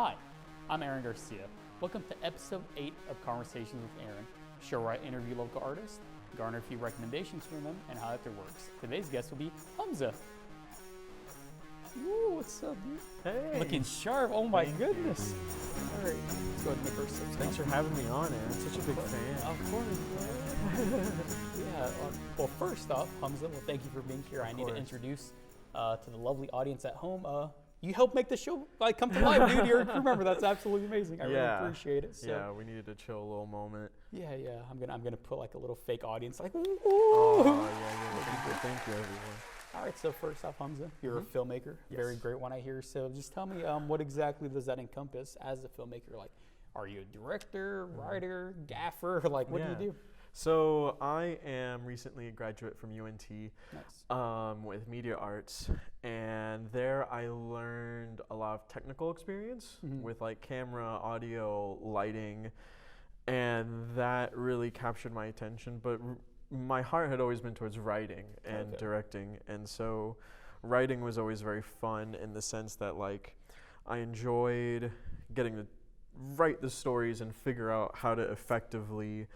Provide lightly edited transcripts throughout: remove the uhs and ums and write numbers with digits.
Hi, I'm Aaron Garcia. Welcome to episode 8 of Conversations with Aaron, a show where I interview local artists, garner a few recommendations from them, and how that works. Today's guest will be Humza. Ooh, what's up, dude? Hey. Looking sharp. Oh my Thank goodness. you. All right, let's go ahead and make our sips. Thanks for having me on, Aaron. Such a big fan. Of course, bro. Yeah. Well, first off, Humza, well, thank you for being here. I need to introduce to the lovely audience at home. You helped make the show come to life, dude. You're a crew member. That's absolutely amazing. I really appreciate it. So, yeah, we needed to chill a little moment. Yeah. I'm gonna put like a little fake audience, like. Ooh. Oh yeah. Thank you, everyone. All right. So first off, Humza, you're a filmmaker. Yes. Very great one, I hear. So just tell me, what exactly does that encompass as a filmmaker? Like, are you a director, writer, gaffer? Like, what do you do? So I am recently a graduate from UNT Nice. with media arts, and there I learned a lot of technical experience with like camera, audio, lighting, and that really captured my attention. But my heart had always been towards writing and directing, and so writing was always very fun in the sense that like I enjoyed getting to write the stories and figure out how to effectively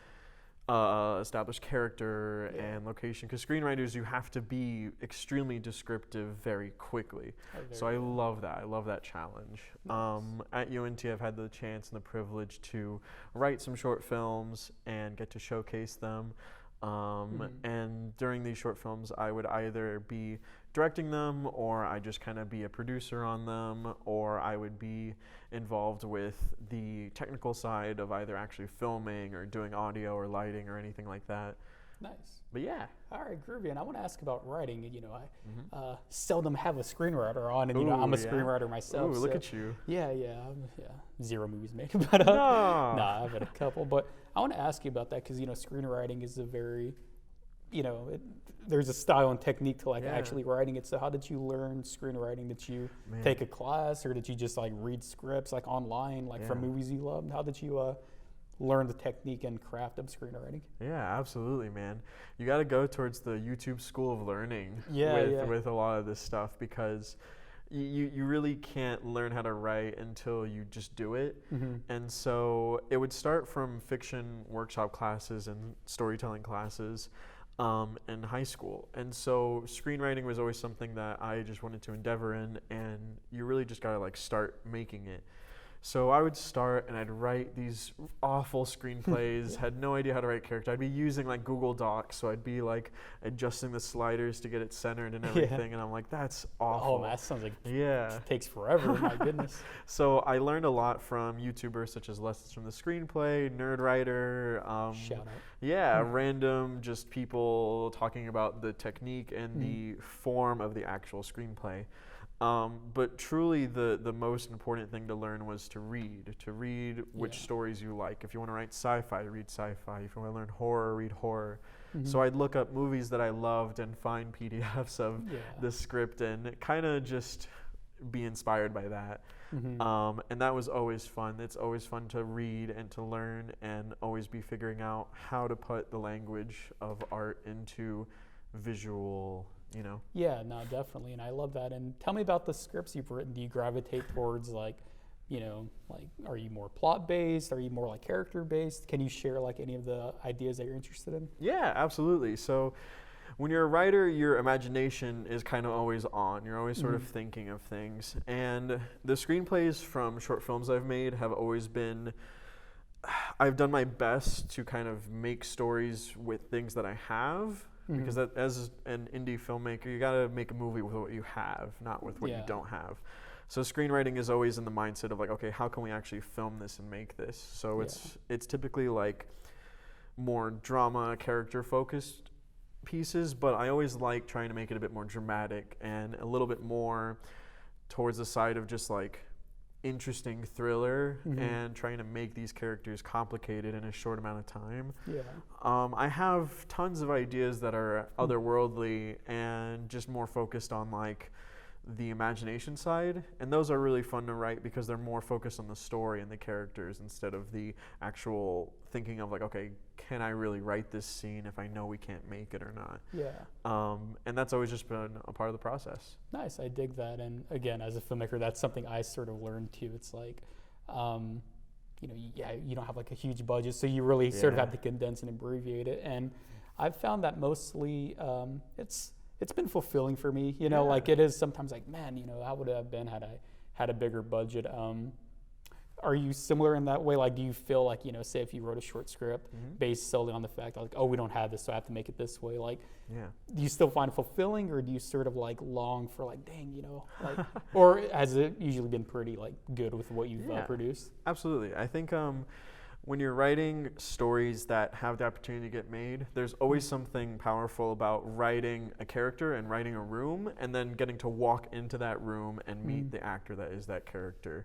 establish character and location, because screenwriters, you have to be extremely descriptive very quickly. So I love that. I love that challenge. Nice. At UNT, I've had the chance and the privilege to write some short films and get to showcase them. And during these short films, I would either be directing them, or I just kind of be a producer on them, or I would be involved with the technical side of either actually filming or doing audio or lighting or anything like that. Nice. But yeah. All right, groovy. And I want to ask about writing. You know, I seldom have a screenwriter on, and you know, I'm a screenwriter myself. Ooh, look at you. Yeah. 0 movies made, but no. Nah, I've had a couple. But I want to ask you about that because you know, screenwriting is a very, you know, there's a style and technique to like actually writing it. So how did you learn screenwriting? Did you take a class, or did you just like read scripts like online, like from movies you loved? How did you learn the technique and craft of screenwriting? Yeah, absolutely, man. You got to go towards the YouTube school of learning with a lot of this stuff, because you really can't learn how to write until you just do it. And so it would start from fiction workshop classes and storytelling classes in high school. And so screenwriting was always something that I just wanted to endeavor in, and you really just got to like start making it. So I would start and I'd write these awful screenplays, had no idea how to write character. I'd be using like Google Docs, so I'd be like adjusting the sliders to get it centered and everything, and I'm like, that's awful. Oh, that sounds like it takes forever, my goodness. So I learned a lot from YouTubers such as Lessons from the Screenplay, Nerdwriter. Shout out. Yeah, random just people talking about the technique and the form of the actual screenplay. But truly the most important thing to learn was to read which stories you like. If you want to write sci-fi, read sci-fi. If you want to learn horror, read horror. So I'd look up movies that I loved and find PDFs of the script and kind of just be inspired by that. And that was always fun. It's always fun to read and to learn and always be figuring out how to put the language of art into visual, you know? Yeah, no, definitely. And I love that. And tell me about the scripts you've written. Do you gravitate towards like, you know, like, are you more plot based? Are you more like character based? Can you share like any of the ideas that you're interested in? Yeah, absolutely. So when you're a writer, your imagination is kind of always on. You're always sort of thinking of things. And the screenplays from short films I've made have always been, I've done my best to kind of make stories with things that I have. Because that, as an indie filmmaker, you got to make a movie with what you have, not with what you don't have. So screenwriting is always in the mindset of like, okay, how can we actually film this and make this? So it's typically like more drama, character focused pieces, but I always like trying to make it a bit more dramatic and a little bit more towards the side of just like interesting thriller and trying to make these characters complicated in a short amount of time. I have tons of ideas that are otherworldly and just more focused on like the imagination side, and those are really fun to write because they're more focused on the story and the characters instead of the actual thinking of like, okay, can I really write this scene if I know we can't make it or not? And that's always just been a part of the process. Nice, I dig that. And again, as a filmmaker, that's something I sort of learned too. It's like, you don't have like a huge budget, so you really sort of have to condense and abbreviate it. And I've found that mostly it's been fulfilling for me. Like it is sometimes like, man, how would it have been had I had a bigger budget? Are you similar in that way? Like, do you feel like, say if you wrote a short script based solely on the fact like, oh, we don't have this, so I have to make it this way. Like, do you still find it fulfilling, or do you sort of like long for like, dang, like, or has it usually been pretty like good with what you've produced? Absolutely. I think when you're writing stories that have the opportunity to get made, there's always something powerful about writing a character and writing a room and then getting to walk into that room and meet the actor that is that character.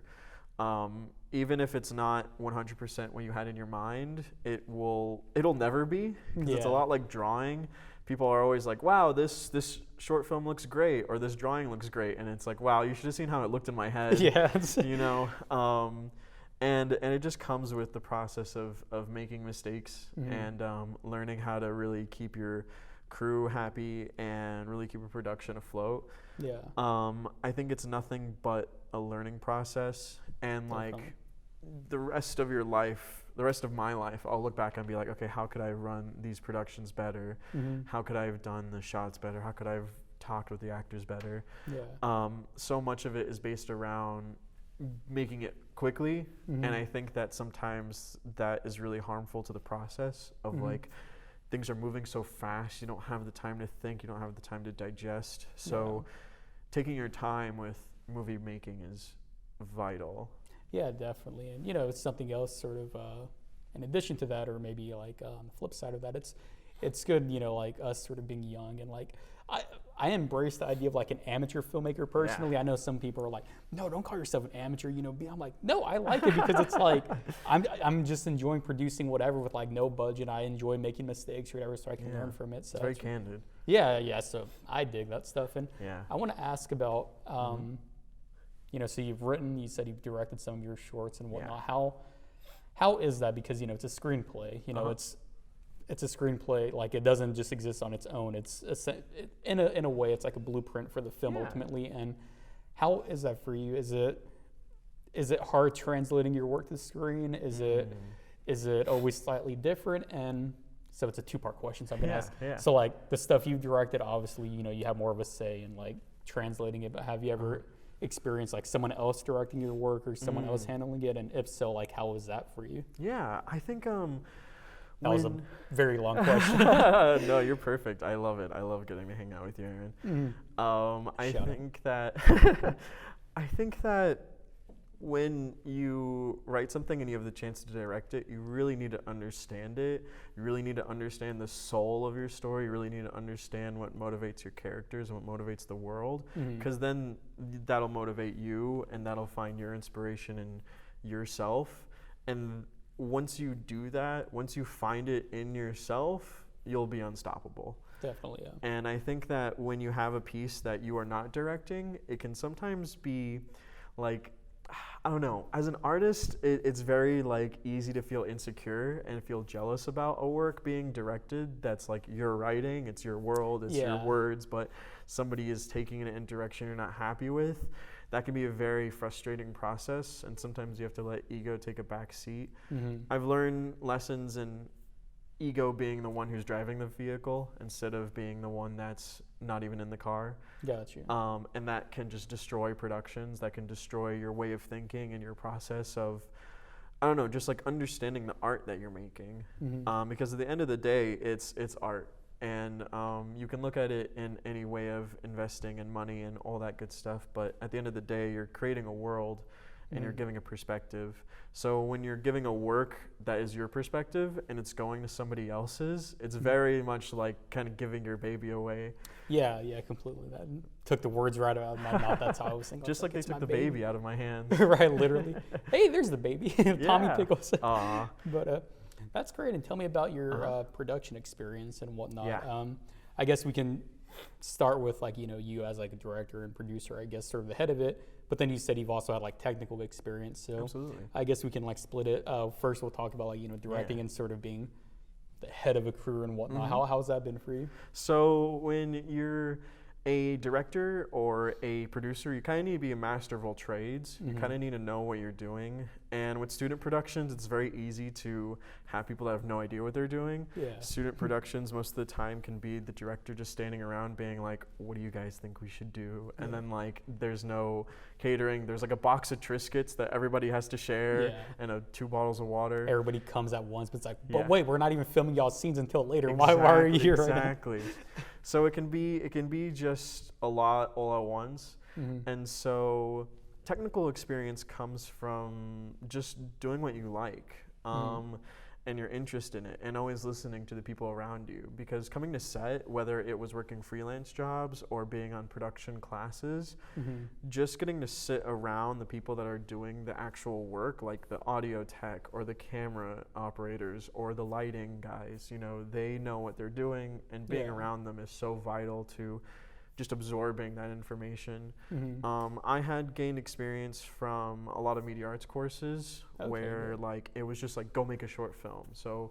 Even if it's not 100% what you had in your mind, it'll never be, because it's a lot like drawing. People are always like, wow, this short film looks great, or this drawing looks great, and it's like, wow, you should have seen how it looked in my head. And it just comes with the process of making mistakes and learning how to really keep your crew happy and really keep a production afloat. I think it's nothing but a learning process, and like the rest of my life, I'll look back and be like, okay, how could I run these productions better? How could I have done the shots better? How could I have talked with the actors better? So much of it is based around making it quickly, and I think that sometimes that is really harmful to the process of like, things are moving so fast, you don't have the time to think, you don't have the time to digest. So taking your time with movie making is vital. Yeah, definitely. And it's something else sort of in addition to that, or maybe like on the flip side of that, it's good, like us sort of being young, and like I embrace the idea of like an amateur filmmaker personally. I know some people are like, no, don't call yourself an amateur, I'm like, no, I like it because it's like I'm just enjoying producing whatever with like no budget. I enjoy making mistakes or whatever, so I can learn from it. So it's very candid. So I dig that stuff. And I want to ask about so you said you've directed some of your shorts and whatnot. How is that? Because it's a screenplay, it's a screenplay, like it doesn't just exist on its own. It's in a way, it's like a blueprint for the film ultimately. And how is that for you? Is it hard translating your work to the screen? Is it always slightly different? And so it's a two-part question, so I'm gonna ask. So like the stuff you've directed, obviously, you have more of a say in like translating it, but have you ever experienced like someone else directing your work or someone else handling it? And if so, like how was that for you? I think that was a very long question. No, you're perfect. I love it. I love getting to hang out with you, Aaron. I think that when you write something and you have the chance to direct it, you really need to understand it. You really need to understand the soul of your story. You really need to understand what motivates your characters and what motivates the world, because then that'll motivate you and that'll find your inspiration in yourself. And once you do that, once you find it in yourself, you'll be unstoppable. Definitely, yeah. And I think that when you have a piece that you are not directing, it can sometimes be like, I don't know, as an artist, it's very like easy to feel insecure and feel jealous about a work being directed that's like your writing, it's your world, it's your words, but somebody is taking it in a direction you're not happy with. That can be a very frustrating process, and sometimes you have to let ego take a back seat. I've learned lessons in ego being the one who's driving the vehicle instead of being the one that's not even in the car. Got you. And that can just destroy productions. That can destroy your way of thinking and your process of, I don't know, just like understanding the art that you're making. Because at the end of the day, it's art. And you can look at it in any way of investing in money and all that good stuff. But at the end of the day, you're creating a world and you're giving a perspective. So when you're giving a work that is your perspective and it's going to somebody else's, it's very much like kind of giving your baby away. Yeah, completely. That took the words right out of my mouth. That's how I was thinking. Just like they took the baby out of my hands. Right, literally. Hey, there's the baby. Tommy Pickles. Aww. But that's great. And tell me about your production experience and whatnot. Yeah. I guess we can start with like, you as like a director and producer, I guess, sort of the head of it. But then you said you've also had like technical experience. So absolutely. I guess we can like split it. First, we'll talk about like, directing and sort of being the head of a crew and whatnot. How's that been for you? So when you're a director or a producer, you kind of need to be a master of all trades. You kind of need to know what you're doing. And with student productions, it's very easy to have people that have no idea what they're doing. Yeah. Student productions, most of the time, can be the director just standing around being like, what do you guys think we should do? And then, like, there's no catering. There's, like, a box of Triscuits that everybody has to share and 2 bottles of water. Everybody comes at once, but it's like, but wait, we're not even filming y'all scenes until later. Why are you here right now? Exactly. So it can be just a lot all at once. And so technical experience comes from just doing what you like, and your interest in it, and always listening to the people around you. Because coming to set, whether it was working freelance jobs or being on production classes, just getting to sit around the people that are doing the actual work, like the audio tech or the camera operators or the lighting guys, you know, they know what they're doing, and being around them is so vital to just absorbing that information. I had gained experience from a lot of media arts courses where like it was just like, go make a short film. So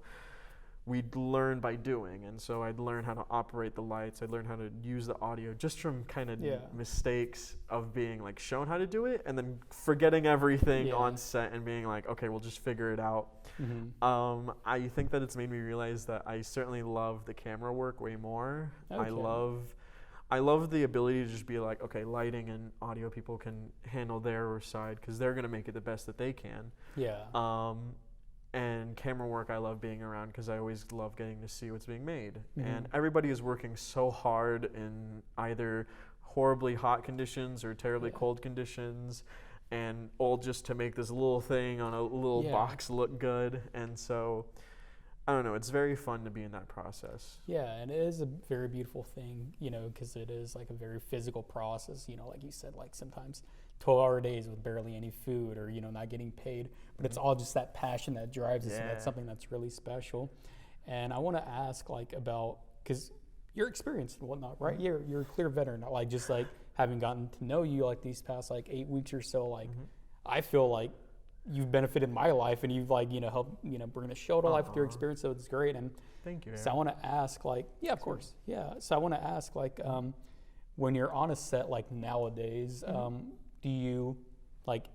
we'd learn by doing, and so I'd learn how to operate the lights, I'd learn how to use the audio, just from kind of mistakes of being like shown how to do it and then forgetting everything on set and being like, okay, we'll just figure it out. I think that it's made me realize that I certainly love the camera work way more. I love the ability to just be like, okay, lighting and audio people can handle their side because they're going to make it the best that they can. And camera work, I love being around because I always love getting to see what's being made. And everybody is working so hard in either horribly hot conditions or terribly cold conditions, and all just to make this little thing on a little box look good. And so I don't know, it's very fun to be in that process. Yeah, and it is a very beautiful thing, you know, because it is like a very physical process, you know, like you said, like sometimes 12-hour days with barely any food or, you know, not getting paid, but it's all just that passion that drives us, and that's something that's really special. And I want to ask, like, about, because you're experienced and whatnot, right? You're a clear veteran, like, just like having gotten to know you like these past like 8 weeks or so, like I feel like you've benefited my life, and you've like, you know, helped, you know, bring the show to life with your experience. So it's great. And thank you. So I want to ask, like, of course. Yeah. So I want to ask, like, when you're on a set, like nowadays, do you, like,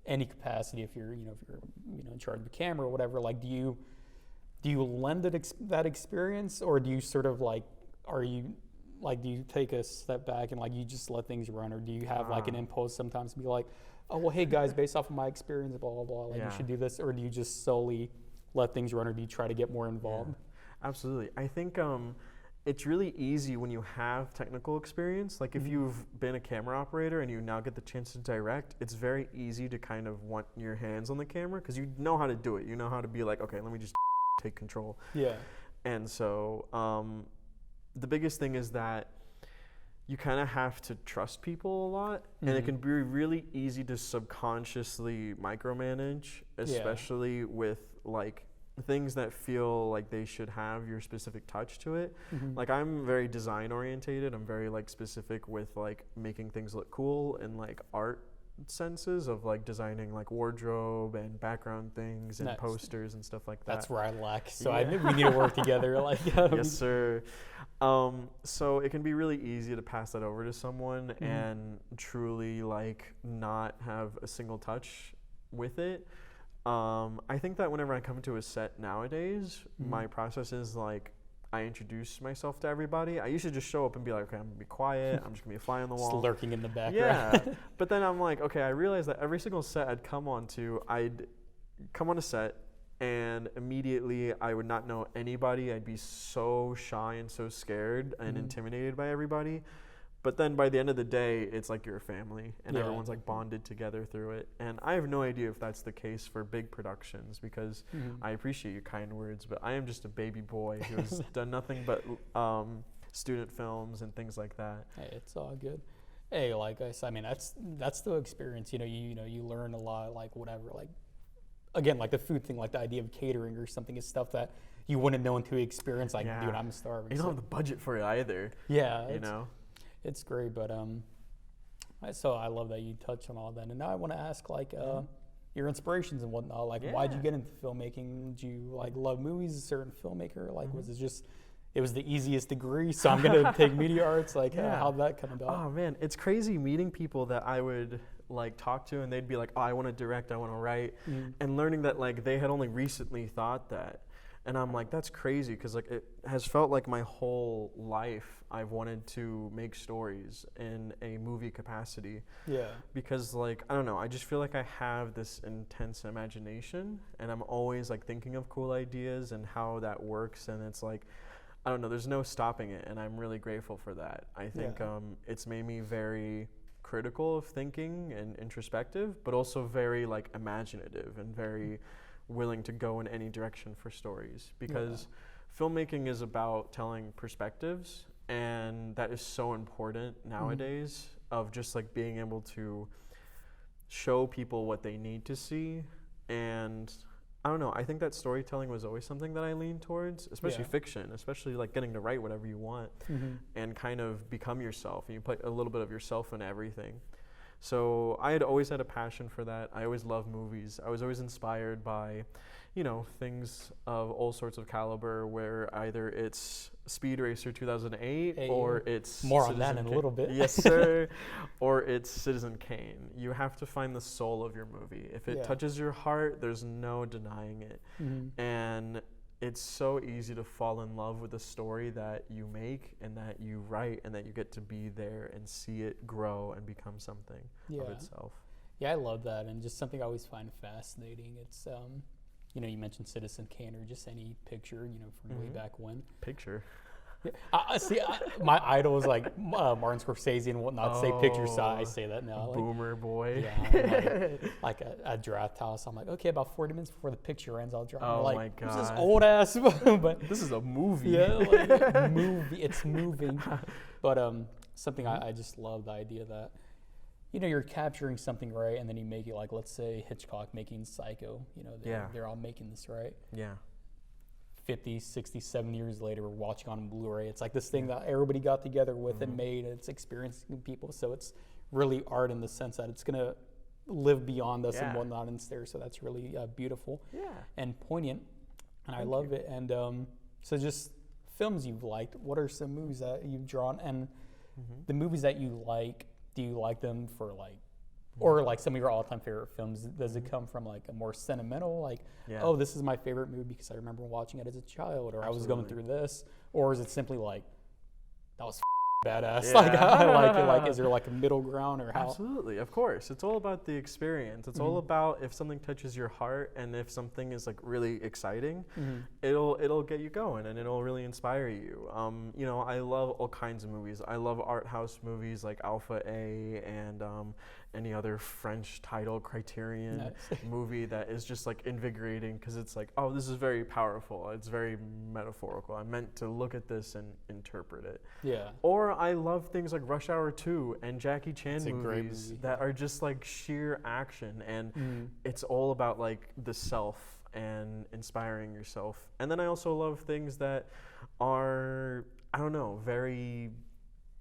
any capacity, if you're, you know, in charge of the camera or whatever, like, do you lend that experience, or do you sort of like, do you take a step back and like you just let things run, or do you have like an impulse sometimes to be like, oh, well, hey guys, based off of my experience, blah, blah, blah, like you should do this, or do you just solely let things run, or do you try to get more involved? Absolutely. I think it's really easy when you have technical experience. Like if you've been a camera operator and you now get the chance to direct, it's very easy to kind of want your hands on the camera because you know how to do it. You know how to be like, okay, let me just take control. Yeah. And so the biggest thing is that you kind of have to trust people a lot, and it can be really easy to subconsciously micromanage, especially with like things that feel like they should have your specific touch to it. Like I'm very design orientated. I'm very like specific with like making things look cool and like art senses of like designing like wardrobe and background things and posters and stuff like that. That's where I lack. So I think we need to work together. Like yes, sir. So it can be really easy to pass that over to someone and truly like not have a single touch with it. I think that whenever I come to a set nowadays, my process is like I introduce myself to everybody. I used to just show up and be like, okay, I'm gonna be quiet. I'm just gonna be a fly on the wall. Just lurking in the background. Yeah. But then I'm like, okay, I realized that every single set I'd come on a set, and immediately I would not know anybody. I'd be so shy and so scared and intimidated by everybody. But then by the end of the day, it's like you're a family, and everyone's like bonded together through it. And I have no idea if that's the case for big productions, because I appreciate your kind words, but I am just a baby boy who has done nothing but student films and things like that. Hey, it's all good. Hey, like I said, I mean, that's the experience. You know, you learn a lot, like whatever, like again, like the food thing, like the idea of catering or something is stuff that you wouldn't know until you experience. Like, dude, I'm starving. You don't have the budget for it either. Yeah, you know. It's great, but so I love that you touched on all that. And now I want to ask, like, your inspirations and whatnot. Like, why'd you get into filmmaking? Did you like love movies? A certain filmmaker? Like, was it just, it was the easiest degree, so I'm gonna take media arts. Like, how'd that come about? Oh man, it's crazy meeting people that I would like talk to, and they'd be like, "Oh, I want to direct, I want to write," and learning that like they had only recently thought that. And I'm like, that's crazy, because like it has felt like my whole life I've wanted to make stories in a movie capacity. Yeah. Because like, I don't know, I just feel like I have this intense imagination, and I'm always like thinking of cool ideas and how that works, and it's like, I don't know, there's no stopping it, and I'm really grateful for that. I think it's made me very critical of thinking and introspective, but also very like imaginative and very willing to go in any direction for stories, because filmmaking is about telling perspectives, and that is so important nowadays, of just like being able to show people what they need to see. And I don't know, I think that storytelling was always something that I leaned towards, especially fiction, especially like getting to write whatever you want and kind of become yourself, and you put a little bit of yourself in everything. So I had always had a passion for that. I always loved movies. I was always inspired by, you know, things of all sorts of caliber, where either it's Speed Racer 2008 or it's more Citizen on that in a little bit. Yes, sir. Or it's Citizen Kane. You have to find the soul of your movie. If it touches your heart, there's no denying it. And it's so easy to fall in love with a story that you make and that you write, and that you get to be there and see it grow and become something of itself. Yeah, I love that, and just something I always find fascinating. It's, you know, you mentioned Citizen Kane, or just any picture, you know, from way back when. Picture. Yeah. My idol is like Martin Scorsese and whatnot. Say picture, so I say that now. Like, boomer boy. Yeah, like a draft house. I'm like, okay, about 40 minutes before the picture ends, I'll draft. Oh like, my god, this is old ass, but this is a movie. Yeah, like, movie. It's moving. But something I just love the idea that, you know, you're capturing something, right, and then you make it like, let's say Hitchcock making Psycho. You know, they're all making this, right? Yeah. 50, 60, 70 years later, we're watching on Blu-ray. It's like this thing that everybody got together with and made, and it's experiencing people. So it's really art in the sense that it's going to live beyond us and whatnot and there. So that's really beautiful and poignant, and I love it. And so just films you've liked, what are some movies that you've drawn? And the movies that you like, do you like them for like, or like some of your all-time favorite films, does it come from like a more sentimental, like, oh, this is my favorite movie because I remember watching it as a child, or I was going through this, or is it simply like, that was badass, like, I like it, like, is there like a middle ground, or how? Absolutely, of course. It's all about the experience. It's all about if something touches your heart, and if something is like really exciting, it'll get you going, and it'll really inspire you. You know, I love all kinds of movies. I love art house movies like Alpha A and any other French title Criterion movie that is just like invigorating, because it's like, oh, this is very powerful. It's very metaphorical. I'm meant to look at this and interpret it. Yeah. Or I love things like Rush Hour 2 and Jackie Chan movies that are just like sheer action, and it's all about like the self and inspiring yourself. And then I also love things that are, I don't know, very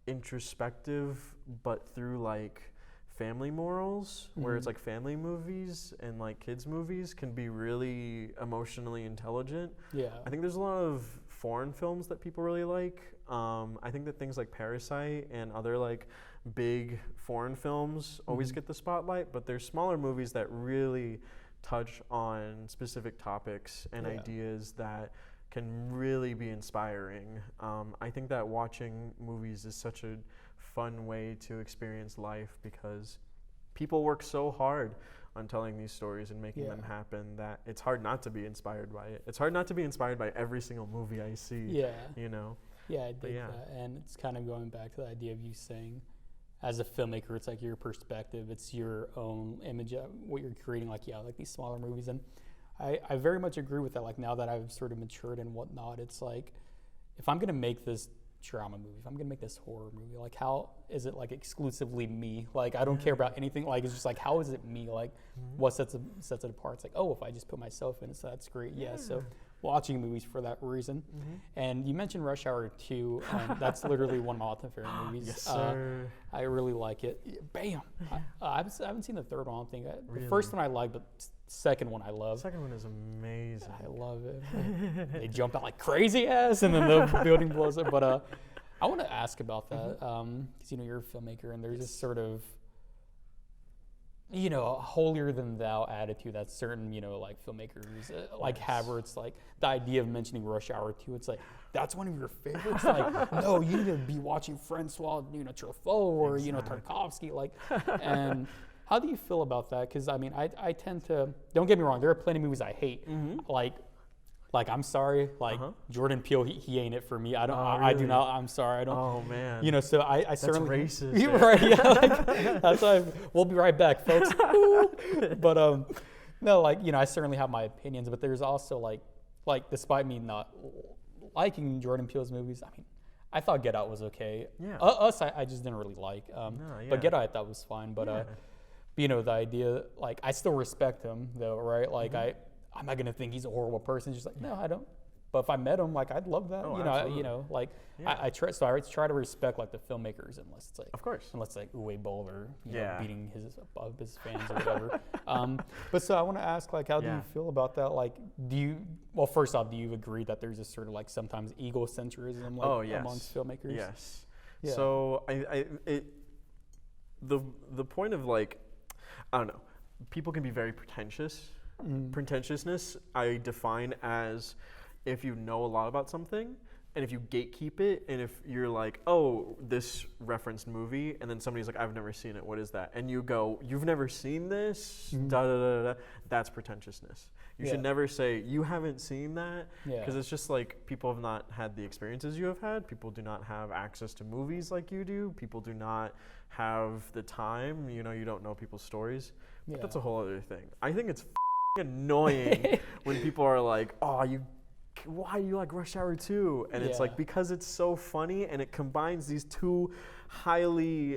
introspective, but through like family morals, where it's like family movies and like kids movies can be really emotionally intelligent. Yeah. I think there's a lot of foreign films that people really like. I think that things like Parasite and other like big foreign films always get the spotlight, but there's smaller movies that really touch on specific topics and ideas that can really be inspiring. I think that watching movies is such a fun way to experience life, because people work so hard on telling these stories and making them happen that it's hard not to be inspired by it. It's hard not to be inspired by every single movie I see. Yeah. You know? Yeah, I dig that. And it's kind of going back to the idea of you saying, as a filmmaker, it's like your perspective, it's your own image of what you're creating, like, like these smaller movies. And I very much agree with that. Like, now that I've sort of matured and whatnot, it's like, if I'm going to make this drama movie, if I'm gonna make this horror movie, like, how is it like exclusively me? Like, I don't care about anything. Like, it's just like, how is it me? Like, what sets it apart? It's like, oh, if I just put myself in it, so that's great. So watching movies for that reason. And you mentioned Rush Hour 2, and that's literally one of my all-time favorite movies. Yes, sir. I really like it. Bam! I haven't seen the third one, I don't think. Really? The first one I like, but second one I love. The second one is amazing. I love it. They jump out like crazy ass, and then the building blows up. But I want to ask about that, because, you know, you're a filmmaker, and there's this sort of, you know, a holier than thou attitude that certain, you know, like filmmakers like have, where it's like the idea of mentioning Rush Hour 2, it's like, that's one of your favorites? Like, no, you need to be watching Francois, you know, Truffaut or, you know, Tarkovsky, like, and how do you feel about that? Because, I mean, I tend to, don't get me wrong, there are plenty of movies I hate, like I'm sorry, like Jordan Peele, he ain't it for me. I don't, I do not. I'm sorry, I don't. Oh man. You know, so I That's certainly. racist. You're right. Yeah, like, that's why. We'll be right back, folks. But no, like, you know, I certainly have my opinions, but there's also like despite me not liking Jordan Peele's movies, I mean, I thought Get Out was okay. Yeah. Us, I just didn't really like. But Get Out I thought was fine. But you know, the idea, like, I still respect him though, right? Like I'm not gonna think he's a horrible person. Just like, no, I don't. But if I met him, like, I'd love that. Oh, you know, absolutely. you know, like I try to respect like the filmmakers, unless it's like, Of course. unless like Uwe Boll or you know, beating his fans or whatever. But so I want to ask, like, how do you feel about that? Like, well, first off, do you agree that there's this sort of like sometimes egocentrism like amongst filmmakers? Yes. Yeah. So the point of, like, I don't know, people can be very pretentious. Pretentiousness I define as if you know a lot about something, and if you gatekeep it, and if you're like, oh, this referenced movie, and then somebody's like, I've never seen it, what is that? And you go, you've never seen this? Da, da, da, da. That's pretentiousness. You should never say, you haven't seen that, because it's just like, people have not had the experiences you have had. People do not have access to movies like you do. People do not have the time. You know, you don't know people's stories. But that's a whole other thing. I think it's annoying when people are like, oh, why do you like Rush Hour 2? And it's like, because it's so funny, and it combines these two highly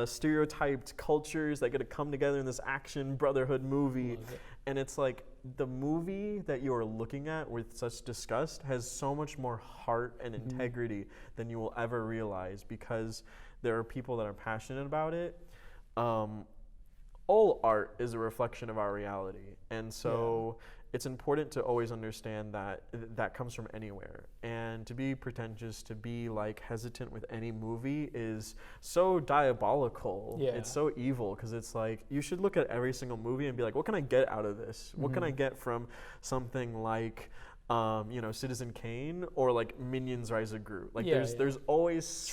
stereotyped cultures that get to come together in this action brotherhood movie. And it's like, the movie that you are looking at with such disgust has so much more heart and integrity than you will ever realize, because there are people that are passionate about it. All art is a reflection of our reality. And so it's important to always understand that that comes from anywhere. And to be pretentious, to be like hesitant with any movie is so diabolical. It's so evil, because it's like, you should look at every single movie and be like, what can I get out of this? What can I get from something like, you know, Citizen Kane, or like Minions: Rise of Gru? Like, there's always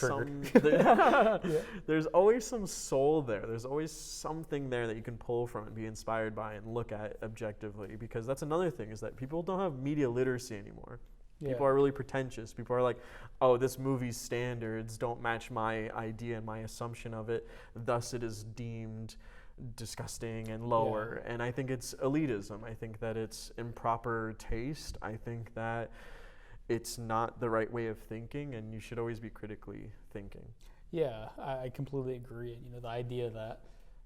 there's always some soul there. There's always something there that you can pull from and be inspired by and look at objectively, because that's another thing, is that people don't have media literacy anymore. People are really pretentious. People are like, oh, this movie's standards don't match my idea and my assumption of it, thus it is deemed disgusting and lower. And I think it's elitism. I think that it's improper taste. I think that it's not the right way of thinking, and you should always be critically thinking. Yeah, I completely agree. You know, the idea that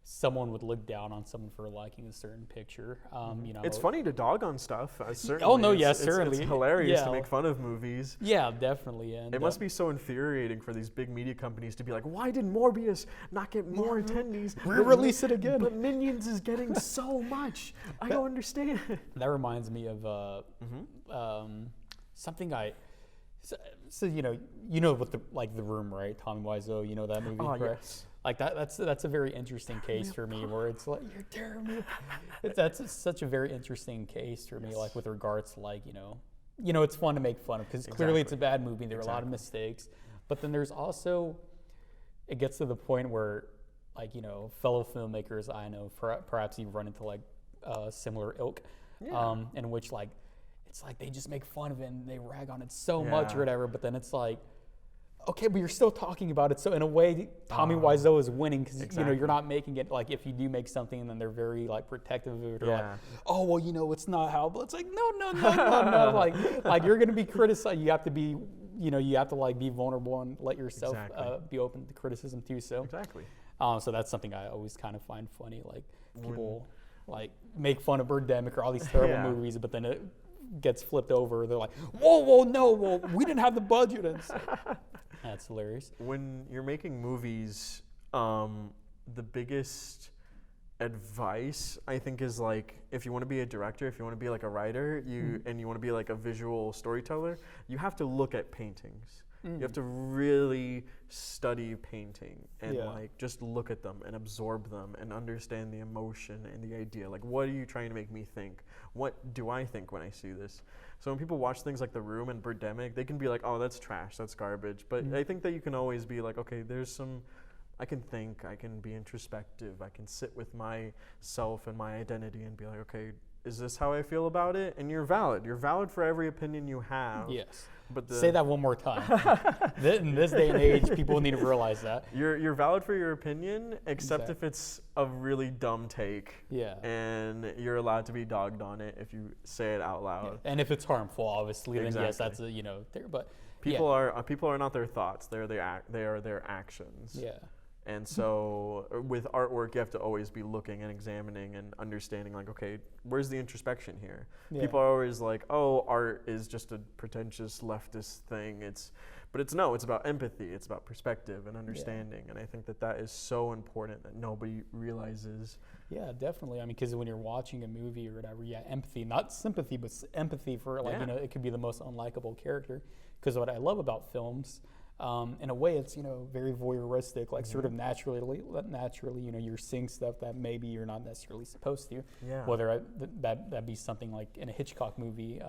someone would look down on someone for liking a certain picture. You know, it's funny to dog on stuff. Certainly. Oh no, certainly. It's hilarious to make fun of movies. Yeah, definitely. And it must be so infuriating for these big media companies to be like, why did Morbius not get more attendees? Re-release it again. But Minions is getting so much. I don't understand. That reminds me of something So you know what the Room, right? Tommy Wiseau, you know that movie, right? Yes. Like that's a very interesting case for me, where it's like, you're tearing me. That's such a very interesting case for me, like with regards to, like, you know, it's fun to make fun of, because clearly it's a bad movie. There are a lot of mistakes, but then there's also, it gets to the point where, like, you know, fellow filmmakers I know perhaps you run into like similar ilk, in which, like, it's like they just make fun of it and they rag on it so much or whatever, but then it's like, okay, but you're still talking about it. So in a way, Tommy Wiseau is winning, because you know, you're not making it like, if you do make something and then they're very like protective of it, or like, oh well, you know, it's not how. But it's like, no. like you're gonna be criticized. You have to be, you know, you have to like be vulnerable and let yourself be open to criticism too. So so that's something I always kind of find funny. Like, people like make fun of Birdemic or all these terrible movies, but then gets flipped over, they're like, whoa, no, well, we didn't have the budget. And that's hilarious. When you're making movies, the biggest advice I think is like, if you want to be a director, if you want to be like a writer, and you want to be like a visual storyteller, you have to look at paintings. You have to really study painting and like just look at them and absorb them and understand the emotion and the idea. Like, what are you trying to make me think? What do I think when I see this? So when people watch things like The Room and Birdemic, they can be like, oh, that's trash, that's garbage. But I think that you can always be like, okay, there's some, I can think, I can be introspective, I can sit with myself and my identity and be like, okay, is this how I feel about it? And you're valid. You're valid for every opinion you have. Yes. But say that one more time. In this day and age, people need to realize that. You're valid for your opinion, except if it's a really dumb take. Yeah. And you're allowed to be dogged on it if you say it out loud. Yeah. And if it's harmful, obviously, then yes, that's a, there. But people are not their thoughts. They are their actions. Yeah. And so with artwork, you have to always be looking and examining and understanding, like, okay, where's the introspection here? Yeah. People are always like, oh, art is just a pretentious leftist thing. But it's about empathy. It's about perspective and understanding. And I think that is so important that nobody realizes. Yeah, definitely. I mean, because when you're watching a movie or whatever, empathy, not sympathy, but empathy for, like, it could be the most unlikable character. Because what I love about films, in a way, it's very voyeuristic, like sort of naturally, you're seeing stuff that maybe you're not necessarily supposed to. Yeah. Whether that be something like in a Hitchcock movie,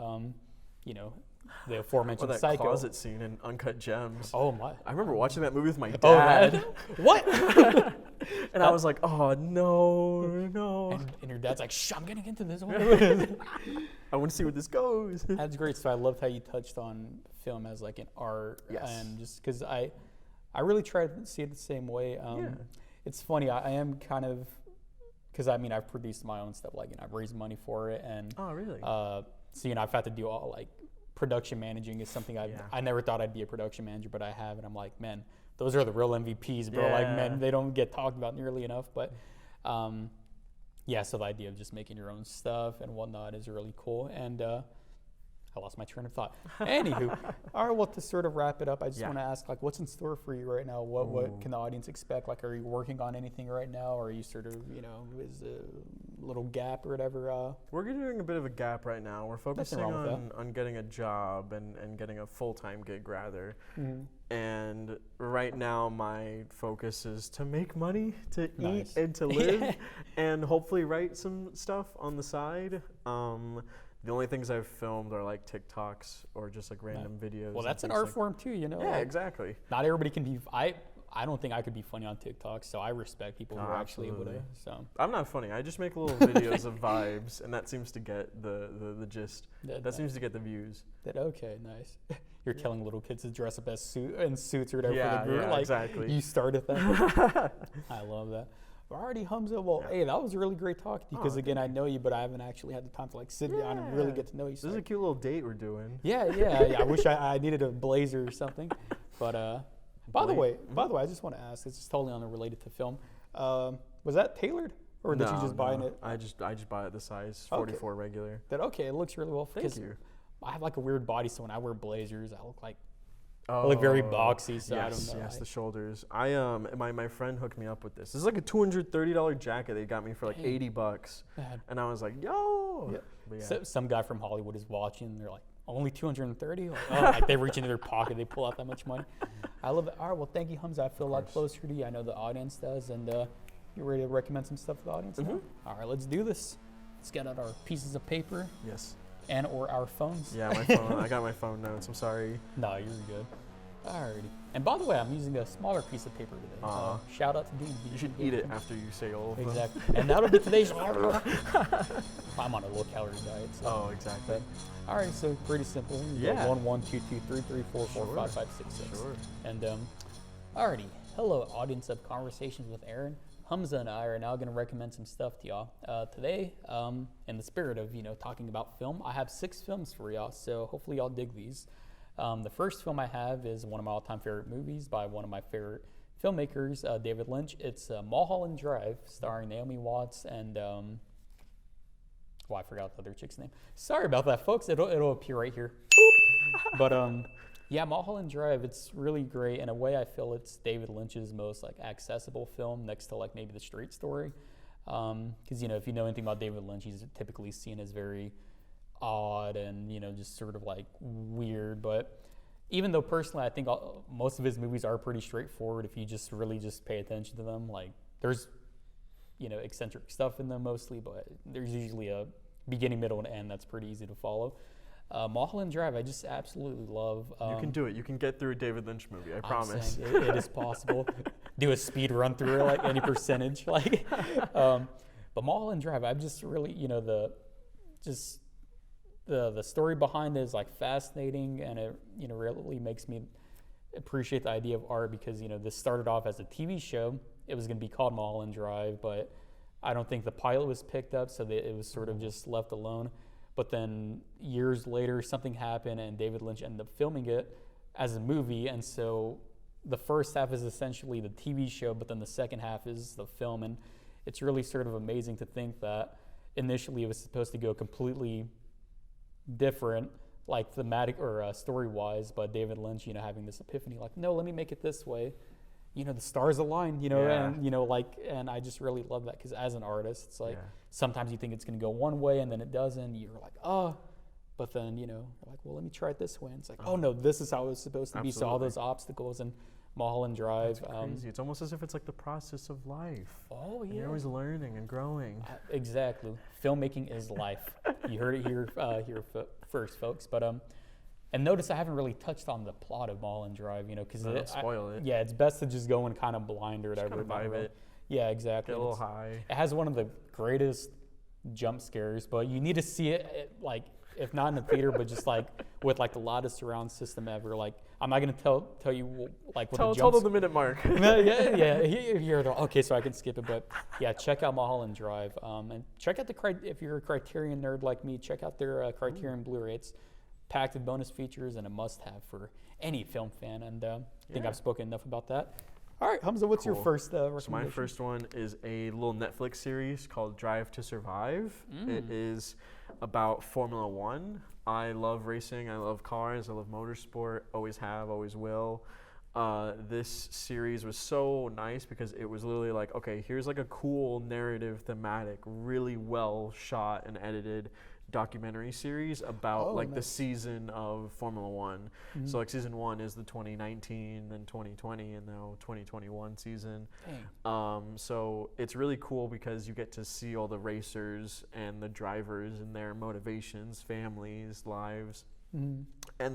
the aforementioned that Psycho. Closet scene in Uncut Gems. Oh my! I remember watching that movie with my dad. What? And I was like, oh no. And your dad's like, shh, I'm getting into this one. I want to see where this goes. That's great. So I loved how you touched on film as like an art, and just because I really try to see it the same way. It's funny. I am kind of, because I've produced my own stuff. Like I've raised money for it, and oh really? So I've had to do all like production managing is something I never thought I'd be a production manager, but I have, and I'm like, man, those are the real MVPs, bro. Like, man, they don't get talked about nearly enough. But so the idea of just making your own stuff and whatnot is really cool. And I lost my train of thought. Anywho, all right, well, to sort of wrap it up, I just want to ask, like, what's in store for you right now? What can the audience expect? Like, are you working on anything right now? Or are you sort of, is a little gap or whatever? We're doing a bit of a gap right now. We're focusing on getting a job and getting a full-time gig, rather. Mm-hmm. And right now, my focus is to make money, to eat and to live, and hopefully write some stuff on the side. The only things I've filmed are like TikToks or just like random videos. Well, that's an art form too, Yeah, like, exactly. Not everybody can be. I don't think I could be funny on TikTok, so I respect people who are actually able to. So I'm not funny. I just make little videos of vibes, and that seems to get the gist. That seems to get the views. Okay, nice. You're telling little kids to dress up as suits or whatever for the group. Yeah, like, exactly. You started that. I love that. Alrighty, Humza. Well, hey, that was really great talking to you because, again, I know you, but I haven't actually had the time to, like, sit down and really get to know you. This is a cute little date we're doing. Yeah. I wish I needed a blazer or something. But by the way, I just want to ask, it's just totally unrelated to film. Was that tailored? Or did you just buy it? I just buy it the size 44 regular. It looks really well. Thank you. I have like a weird body, so when I wear blazers, I look like I look very boxy. So I don't know. Yes, the shoulders. My friend hooked me up with this. This is like a $230 jacket they got me for like $80, and I was like, yo. Yeah. So, some guy from Hollywood is watching, and they're like, only $230? Like they reach into their pocket, they pull out that much money. I love it. All right, well, thank you, Humza. I feel a lot closer to you. I know the audience does, and you ready to recommend some stuff to the audience now? All right, let's do this. Let's get out our pieces of paper. Yes. And or our phones. Yeah, my phone. I got my phone notes. I'm sorry. No, you're good. Alrighty. And by the way, I'm using a smaller piece of paper today. So shout out to Dean. You should eat it after you say all of them. Exactly. And that'll be today's. I'm on a low calorie diet. So. Exactly. All right, so pretty simple. You go 1 1 2 2 3 3 4 4 5 5 6 6. Sure. And alrighty. Hello, audience of Conversations with Aaron. Humza and I are now going to recommend some stuff to y'all. Today, in the spirit of, talking about film, I have 6 films for y'all, so hopefully y'all dig these. The first film I have is one of my all-time favorite movies by one of my favorite filmmakers, David Lynch. It's Mulholland Drive, starring Naomi Watts and Oh, I forgot the other chick's name. Sorry about that, folks. It'll appear right here. Boop. But yeah, Mulholland Drive. It's really great. In a way, I feel it's David Lynch's most like accessible film, next to like maybe The Straight Story. Because if you know anything about David Lynch, he's typically seen as very odd and just sort of like weird. But even though personally, I think most of his movies are pretty straightforward if you just really just pay attention to them. Like there's eccentric stuff in them mostly, but there's usually a beginning, middle, and end that's pretty easy to follow. Mulholland Drive, I just absolutely love. You can do it. You can get through a David Lynch movie. I promise. It is possible. Do a speed run through it, like any percentage. But Mulholland Drive, I've just really, the story behind it is like fascinating, and it really makes me appreciate the idea of art because this started off as a TV show. It was going to be called Mulholland Drive, but I don't think the pilot was picked up, so it was sort of just left alone. But then years later, something happened, and David Lynch ended up filming it as a movie. And so the first half is essentially the TV show, but then the second half is the film. And it's really sort of amazing to think that initially it was supposed to go completely different, like thematic or story-wise, but David Lynch, having this epiphany, like, no, let me make it this way. The stars align, and I just really love that because as an artist, it's like sometimes you think it's going to go one way and then it doesn't. You're like, oh, but then, you're like, well, let me try it this way. And it's like, oh, no, this is how it was supposed to be. So all those obstacles and Mulholland Drive. That's crazy. It's almost as if it's like the process of life. Oh, yeah. And you're always learning and growing. Exactly. Filmmaking is life. You heard it here first, folks. But and notice I haven't really touched on the plot of Mulholland Drive, because don't spoil it. Yeah, it's best to just go in kind of blind or whatever. Just kind of vibe it. Yeah, exactly. Get a little high. It has one of the greatest jump scares, but you need to see it like, if not in the theater, but just like with like the loudest surround system ever. Like I'm not gonna tell you like what tell the minute mark. yeah. Here, okay, so I can skip it, but yeah, check out Mulholland Drive, and check out if you're a Criterion nerd like me, check out their Criterion Blu-ray. It's packed with bonus features and a must-have for any film fan. And I think I've spoken enough about that. All right, Humza, what's your first recommendation? So my first one is a little Netflix series called Drive to Survive. It is about Formula One. I love racing. I love cars. I love motorsport. Always have, always will. This series was so nice because it was literally like, okay, here's like a cool narrative thematic, really well shot and edited documentary series about the season of Formula One. So like season 1 is the 2019 and 2020 and now 2021 season. So it's really cool because you get to see all the racers and the drivers and their motivations, families, lives. And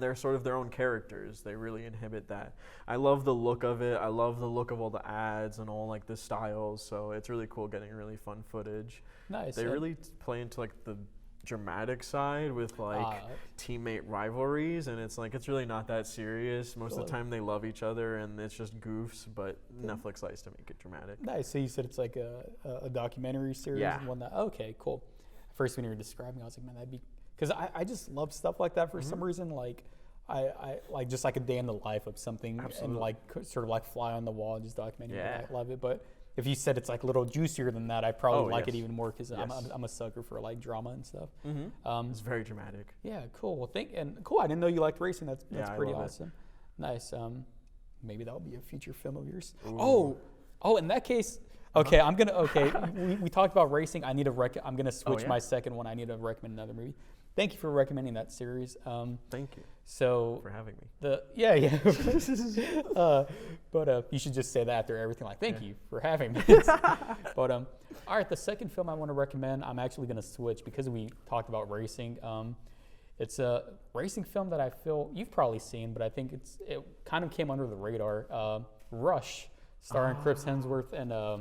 they're sort of their own characters. They really inhibit that. I love the look of it. I love the look of all the ads and all like the styles. So it's really cool getting really fun footage. Nice. They really play into like the dramatic side with like teammate rivalries, and it's really not that serious. Most of the time they love each other and it's just goofs, but Netflix likes to make it dramatic. Nice. So you said it's like a documentary series? Yeah. And one that, okay, cool. First when you were describing, I was like, man, that'd be, because I just love stuff like that for some reason. Like I like just like a day in the life of something. Absolutely. And like sort of like fly on the wall and just documenting it. I love it. But if you said it's like a little juicier than that, I probably like it even more because I'm a sucker for like drama and stuff. It's very dramatic. Yeah, cool. Well, cool. I didn't know you liked racing. That's pretty awesome. Nice. Maybe that'll be a future film of yours. Ooh. Oh, in that case, okay, we talked about racing. I'm gonna switch my second one. I need to recommend another movie. Thank you for recommending that series. Thank you. So for having me. But you should just say that after everything. Like, thank you for having me. But all right, the second film I want to recommend, I'm actually going to switch because we talked about racing. It's a racing film that I feel you've probably seen, but I think it kind of came under the radar. Rush, starring Chris Hemsworth and I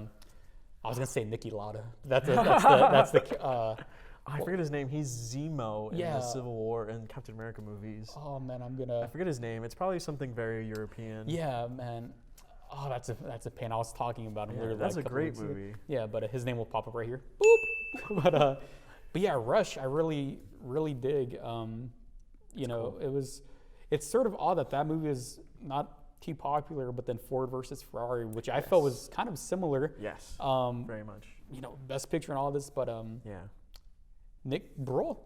was going to say Niki Lauda. That's the I forget his name. He's Zemo in the Civil War and Captain America movies. Oh man, I forget his name. It's probably something very European. Yeah, man. Oh, that's a pain. I was talking about him literally. That's a great movie. Yeah, but his name will pop up right here. Boop. But yeah, Rush. I really dig. Cool. It's sort of odd that movie is not too popular, but then Ford versus Ferrari, which I felt was kind of similar. Yes. Very much. Best picture and all this, but Nick Brohl.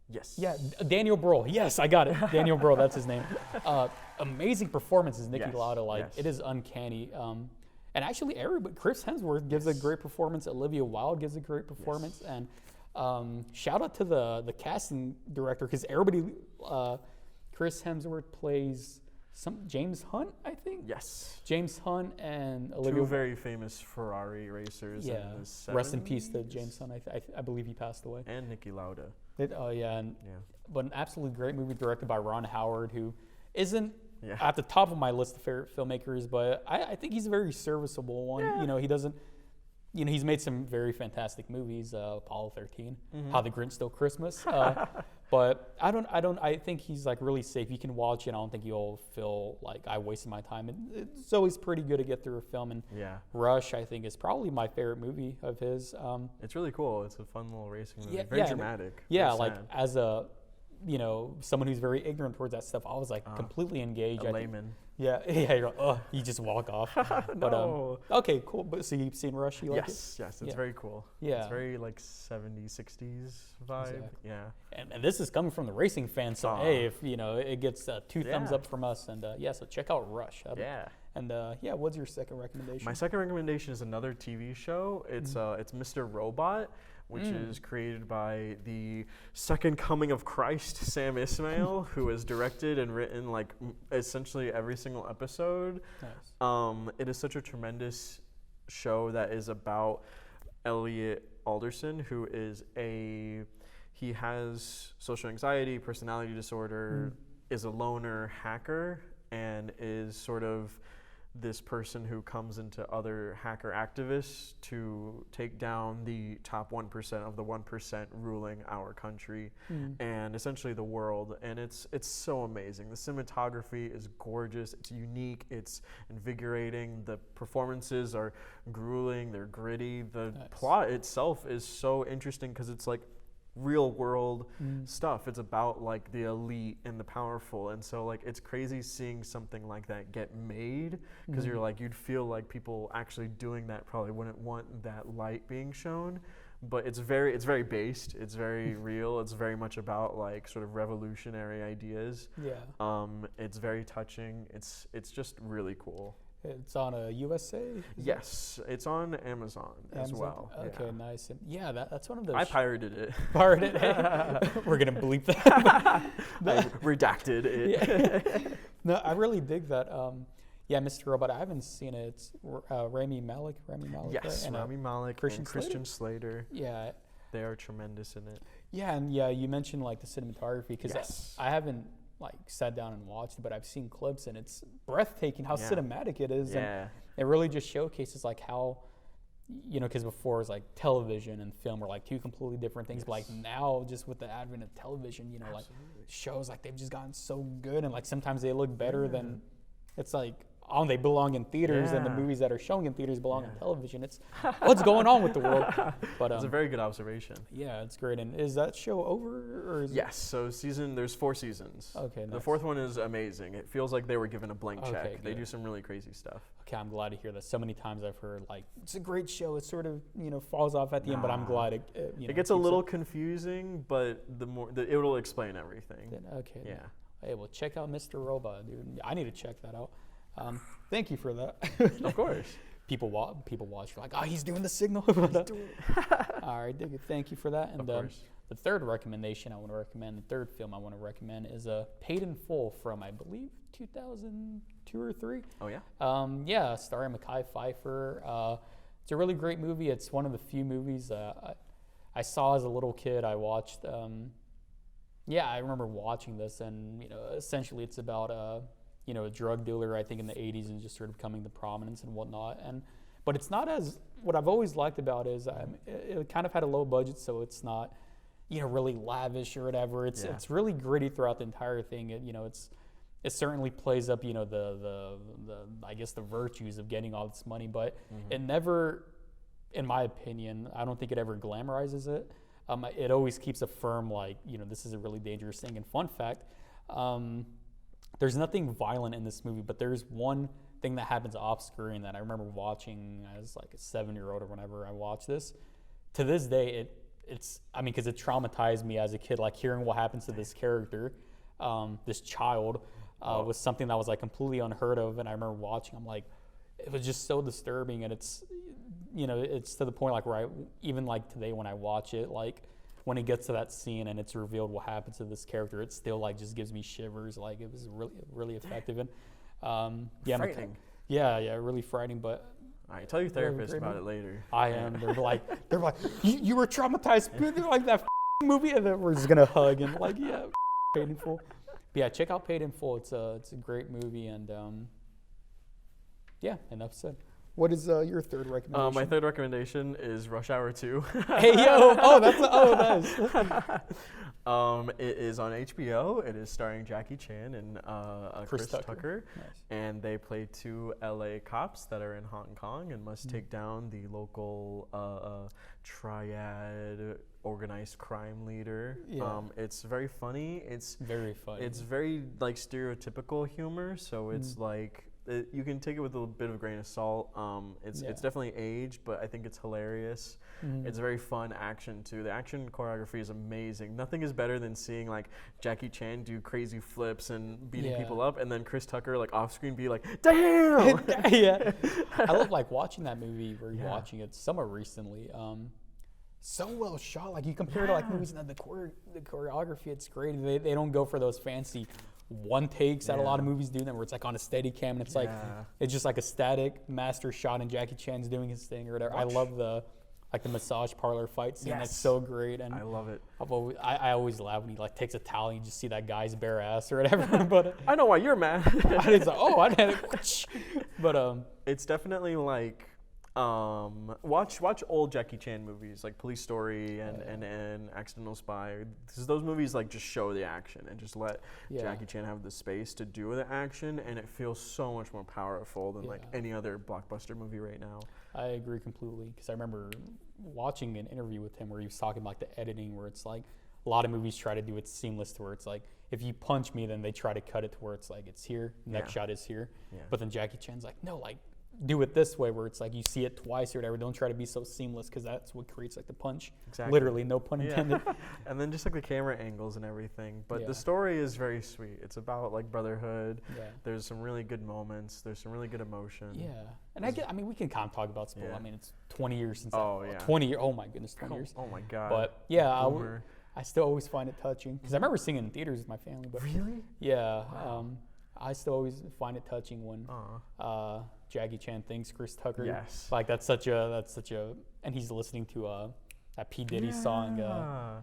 Yes. Yeah, Daniel Brohl. Yes, I got it. Daniel Brohl, that's his name. Amazing performances, Niki Lauda. Like, it is uncanny. And actually, everybody, Chris Hemsworth gives a great performance. Olivia Wilde gives a great performance. And shout out to the casting director, because everybody, Chris Hemsworth plays James Hunt, I think. Yes. James Hunt and Olivia. Two very famous Ferrari racers. Yeah. In the 70s. Rest in peace to James Hunt. I believe he passed away. And Niki Lauda. But an absolutely great movie directed by Ron Howard, who isn't Yeah. at the top of my list of favorite filmmakers, but I think he's a very serviceable one. Yeah. You know, he doesn't. You know, he's made some very fantastic movies. Apollo 13, How the Grinch Stole Christmas. But I think he's like really safe. You can watch it. I don't think you'll feel like I wasted my time. It's always pretty good to get through a film. And Rush, I think, is probably my favorite movie of his. It's really cool. It's a fun little racing movie. Yeah, very dramatic. Yeah, very like sad. as a, you know, someone who's very ignorant towards that stuff, I was like completely engaged. A layman. Yeah, you're like, you just walk off. No. But okay, cool. But so you've seen Rush? You like it? Yes, it's very cool. Yeah. It's very like 70s, 60s vibe. Exactly. Yeah. And this is coming from the racing fan, so hey, if you know, it gets 2 thumbs up from us, and so check out Rush. And what's your second recommendation? My second recommendation is another TV show. It's Mr. Robot, which is created by the second coming of Christ, Sam Ismail, who has directed and written like essentially every single episode. Nice. It is such a tremendous show that is about Elliot Alderson, who is he has social anxiety, personality disorder, is a loner hacker, and is sort of this person who comes into other hacker activists to take down the top 1% of the 1% ruling our country and essentially the world. And it's so amazing. The cinematography is gorgeous. It's unique. It's invigorating. The performances are grueling. They're gritty. The plot itself is so interesting because it's like real world stuff. It's about like the elite and the powerful, and so like it's crazy seeing something like that get made, because you're like, you'd feel like people actually doing that probably wouldn't want that light being shown, but it's very based, it's very real, it's very much about like sort of revolutionary ideas. It's very touching. It's just really cool. It's on a USA? Yes, it's on Amazon as well. Okay, nice. And that's one of those. I pirated it. Pirated it? We're going to bleep that. I redacted it. No, I really dig that. Mr. Robot, I haven't seen it. It's Rami Malek. Yes, right? And, Rami Malek and Christian Slater. Yeah. They are tremendous in it. Yeah, and you mentioned like the cinematography, because I haven't like sat down and watched it, but I've seen clips, and it's breathtaking how cinematic it is. And it really just showcases like how, you know, because before it was like television and film were like two completely different things, but like now just with the advent of television, you know, like shows like they've just gotten so good, and like sometimes they look better than, it's like, they belong in theaters, and the movies that are showing in theaters belong on television. It's what's going on with the world. But it's a very good observation. Yeah, it's great. And is that show over? Or is yes. So there's 4 seasons. Okay. The 4th one is amazing. It feels like they were given a blank check. Okay, they do some really crazy stuff. Okay, I'm glad to hear that. So many times I've heard like it's a great show. It sort of falls off at the end, but I'm glad it gets a little confusing, but it will explain everything. Okay. Yeah. Hey, well, check out Mr. Robot, dude. I need to check that out. Thank you for that. Of course. People watch. You're like, he's doing the signal. All right, dig it. Thank you for that. And the third recommendation I want to recommend, the third film I want to recommend, is Paid in Full from, I believe, 2002 or 3. Oh yeah. Starring Mekhi Phifer. It's a really great movie. It's one of the few movies I saw as a little kid. I watched. I remember watching this, and essentially it's about a drug dealer, I think, in the 80s, and just sort of coming to prominence and whatnot. But it's not as, what I've always liked about it is it kind of had a low budget, so it's not, really lavish or whatever. It's really gritty throughout the entire thing. It certainly plays up, the I guess the virtues of getting all this money, but it never, in my opinion, I don't think it ever glamorizes it. It always keeps a firm, like, this is a really dangerous thing. And fun fact, there's nothing violent in this movie, but there's one thing that happens off screen that I remember watching as like a 7-year-old or whenever I watched this. To this day, I mean, because it traumatized me as a kid, like hearing what happens to this character, this child, was something that was like completely unheard of. And I remember watching, I'm like, it was just so disturbing. And it's, you know, it's to the point like where even like today when I watch it, like when it gets to that scene and it's revealed what happens to this character, it still like just gives me shivers. Like it was really, really effective. And Frightening. Really frightening. But all right, tell your therapist about it later. I am. They're like, you were traumatized. They're like that movie, and then we're just gonna hug and like, yeah, Paid in Full. But yeah, check out Paid in Full. It's a great movie, and yeah, enough said. What is your third recommendation? My third recommendation is Rush Hour 2. Hey yo! Nice. It is on HBO. It is starring Jackie Chan and Chris Tucker. Nice. And they play two LA cops that are in Hong Kong and must take down the local triad organized crime leader. Yeah. It's very funny. It's very funny. It's very like stereotypical humor, so it's like you can take it with a bit of a grain of salt. It's definitely aged, but I think it's hilarious. It's very fun action too. The action choreography is amazing. Nothing is better than seeing like Jackie Chan do crazy flips and beating people up, and then Chris Tucker like off screen be like, "Damn!" Yeah, I love like watching that movie. Watching it somewhat recently. So well shot. Like you compare to like movies and the choreography, it's great. They don't go for those fancy one takes that a lot of movies do, them where it's like on a steady cam and it's like it's just like a static master shot and Jackie Chan's doing his thing or whatever. I love the massage parlor fight scene. That's so great, and I love it. I always laugh when he like takes a towel and you just see that guy's bare ass or whatever. But I know why you're mad. It's like, I did it. But it's definitely like watch old Jackie Chan movies like Police Story and Accidental Spy, because those movies like just show the action and just let Jackie Chan have the space to do the action, and it feels so much more powerful than like any other blockbuster movie right now. I agree completely, because I remember watching an interview with him where he was talking about the editing, where it's like a lot of movies try to do it seamless to where it's like if you punch me, then they try to cut it to where it's like it's here, next shot is here. But then Jackie Chan's like, no, like do it this way where it's like you see it twice or whatever. Don't try to be so seamless, because that's what creates like the punch. Exactly. Literally, no pun intended. And then just like the camera angles and everything. But the story is very sweet. It's about like brotherhood. There's some really good moments. There's some really good emotion. Yeah. And I mean, we can kind of talk about Spool. I mean, it's 20 years since 20 years. Oh my goodness, 20 years. Oh my God. But yeah, I still always find it touching, because I remember seeing it in theaters with my family. But really? Yeah. Wow. I still always find it touching when Jackie Chan thinks Chris Tucker. Yes. Like that's such a, and he's listening to that P. Diddy song.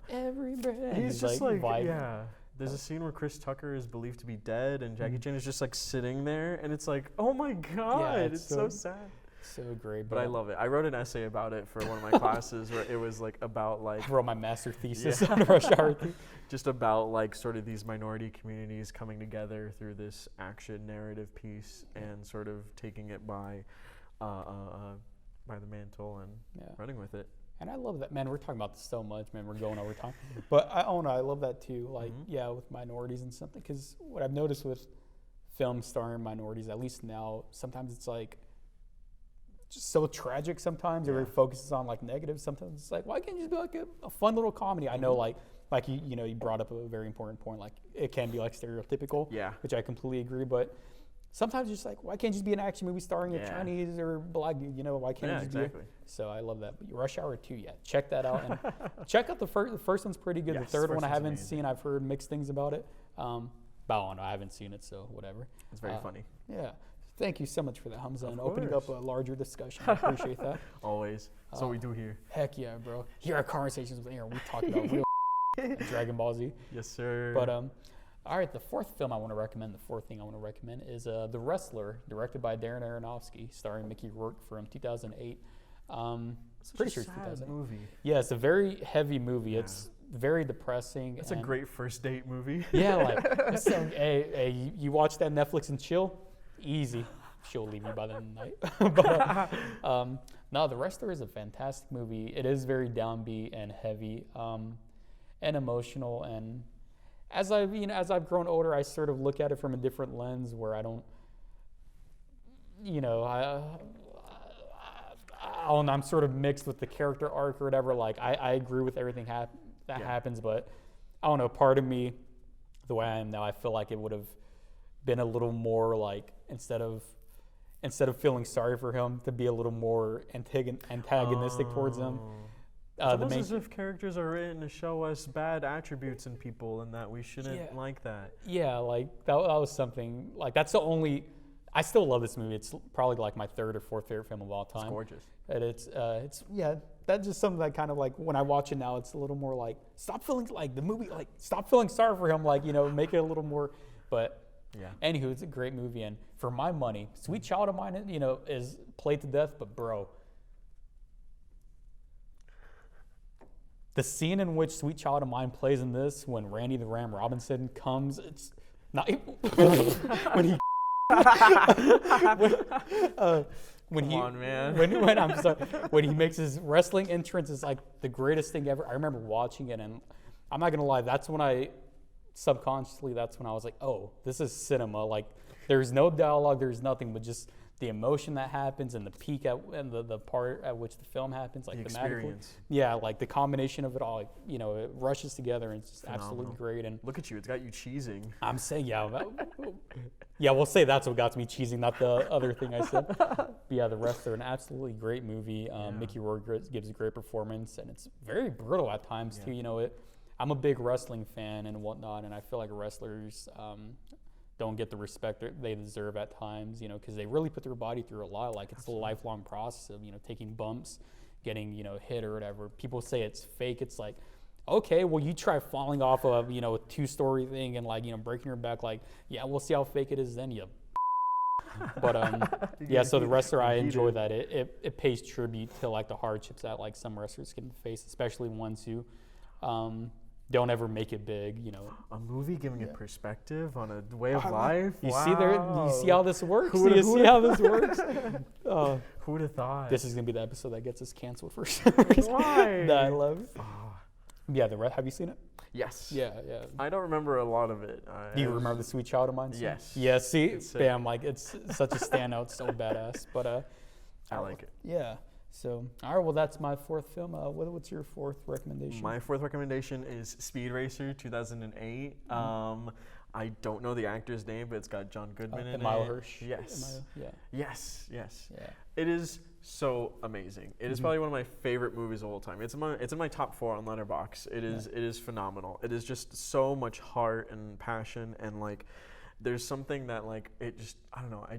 Every breath. He's just like vibing. There's a scene where Chris Tucker is believed to be dead, and Jackie Chan is just like sitting there, and it's like, oh my God, it's so sad. So great, but I love it. I wrote an essay about it for one of my classes where it was like about like I wrote my master thesis on Rush Hour 2. Just about like sort of these minority communities coming together through this action narrative piece and sort of taking it by the mantle and running with it. And I love that, man. We're talking about this so much, man. We're going over time, but I love that too. Like with minorities and something, because what I've noticed with films starring minorities, at least now, sometimes it's like just so tragic sometimes, or it focuses on like negative. Sometimes it's like, why can't you just be like a fun little comedy? I know like you brought up a very important point, like it can be like stereotypical, which I completely agree, but sometimes it's just like, why can't it just be an action movie starring a Chinese or black, why can't it just be so I love that. But Rush Hour 2, check that out, and check out the first one's pretty good. The third one I haven't seen. I've heard mixed things about it. I haven't seen it, so whatever. It's very funny. Yeah. Thank you so much for that, Humza, and opening up a larger discussion. I appreciate that. Always. That's what we do here. Heck yeah, bro. Here are Conversations with Aaron. We talk about real Dragon Ball Z. Yes, sir. But all right, the fourth thing I want to recommend is The Wrestler, directed by Darren Aronofsky, starring Mickey Rourke, from 2008. Pretty sure it's 2008. Movie. Yeah, it's a very heavy movie. Yeah. It's very depressing. It's a great first date movie. Yeah, like you watch that Netflix and chill. Easy. She'll leave me by the end of the night. But no, The Wrestler is a fantastic movie. It is very downbeat and heavy, and emotional. And as I've grown older, I sort of look at it from a different lens, where I don't, I'm sort of mixed with the character arc or whatever. Like, I agree with everything that happens, but I don't know. Part of me, the way I am now, I feel like it would have been a little more like instead of feeling sorry for him, to be a little more antagonistic towards him. It's almost as if characters are written to show us bad attributes in people, and that we shouldn't like that. Yeah, like that was something. Like that's the only. I still love this movie. It's probably like my third or fourth favorite film of all time. It's gorgeous. And it's that's just something that kind of like when I watch it now, it's a little more like stop feeling like the movie, like stop feeling sorry for him, like make it a little more. But anywho, it's a great movie, and for my money, Sweet Child of Mine, is played to death. But bro, the scene in which Sweet Child of Mine plays in this, when Randy the Ram Robinson comes, it's not when he. When he makes his wrestling entrance, is like the greatest thing ever. I remember watching it, and I'm not gonna lie, that's when I was like, oh, this is cinema. Like, there's no dialogue, there's nothing, but just the emotion that happens and the peak and the part at which the film happens, like the experience. Like the combination of it all, it rushes together, and it's just absolutely great. And look at you, it's got you cheesing. I'm saying, we'll say that's what got me cheesing, not the other thing I said. But yeah, the rest are an absolutely great movie. Mickey Rourke gives a great performance, and it's very brutal at times too. I'm a big wrestling fan and whatnot, and I feel like wrestlers don't get the respect they deserve at times, because they really put their body through a lot. Like, it's a lifelong process of, taking bumps, getting, hit or whatever. People say it's fake. It's like, okay, well, you try falling off of, a 2-story thing and, like, breaking your back. Like, yeah, we'll see how fake it is then, But, so the wrestler, I enjoy that. It pays tribute to, like, the hardships that, like, some wrestlers can face, especially ones who don't ever make it big, A movie giving a perspective on a way of life. You see how this works? Who would have thought? This is gonna be the episode that gets us canceled for some reason. Why? That I love. Have you seen it? Yes. Yeah. I don't remember a lot of it. Do you remember the Sweet Child of Mine? Yes. Yeah. See, bam! Like, it's such a standout, so badass. But I like it. Yeah. So, all right, well, that's my fourth film. What's your fourth recommendation? My fourth recommendation is Speed Racer 2008. I don't know the actor's name, but it's got John Goodman in it. Emile Hirsch. Yes. Yes. Yeah. It is so amazing. It is probably one of my favorite movies of all time. It's in my top 4 on Letterboxd. It is phenomenal. It is just so much heart and passion, and like, there's something that like it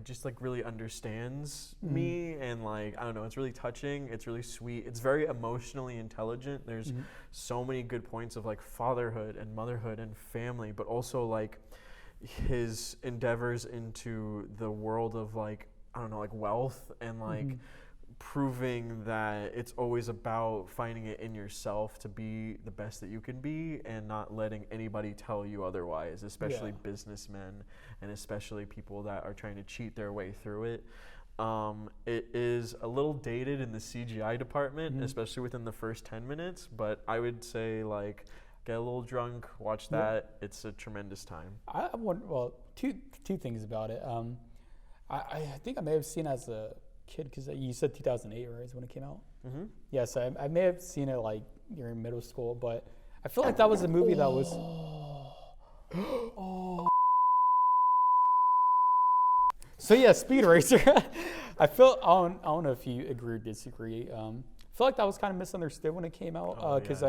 just like really understands me, and like I don't know, it's really touching, it's really sweet, it's very emotionally intelligent. There's so many good points of like fatherhood and motherhood and family, but also like his endeavors into the world of like I don't know, like wealth, and like proving that it's always about finding it in yourself to be the best that you can be, and not letting anybody tell you otherwise, especially businessmen, and especially people that are trying to cheat their way through it. It is a little dated in the CGI department, especially within the first 10 minutes, but I would say like get a little drunk, watch that. It's a tremendous time. I wonder, two things about it. I think I may have seen it as a kid, because you said 2008, right, is when it came out? Yes, I may have seen it like during middle school, but I feel like that was a movie that was so yeah, Speed Racer. I don't know if you agree or disagree. I feel like that was kind of misunderstood when it came out, because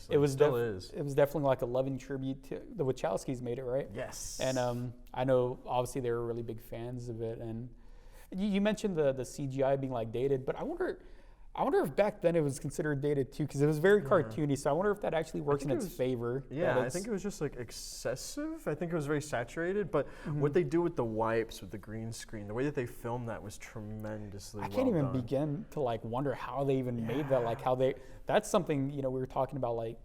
it was definitely like a loving tribute to the Wachowskis made it, right? Yes. And I know obviously they were really big fans of it, and you mentioned the CGI being like dated, but I wonder if back then it was considered dated too, because it was very cartoony. So I wonder if that actually works in its favor. Yeah, I think it was just like excessive. I think it was very saturated, but what they do with the wipes, with the green screen, the way that they filmed that was tremendously well done. I can't even begin to like wonder how they even made that. Like that's something, we were talking about like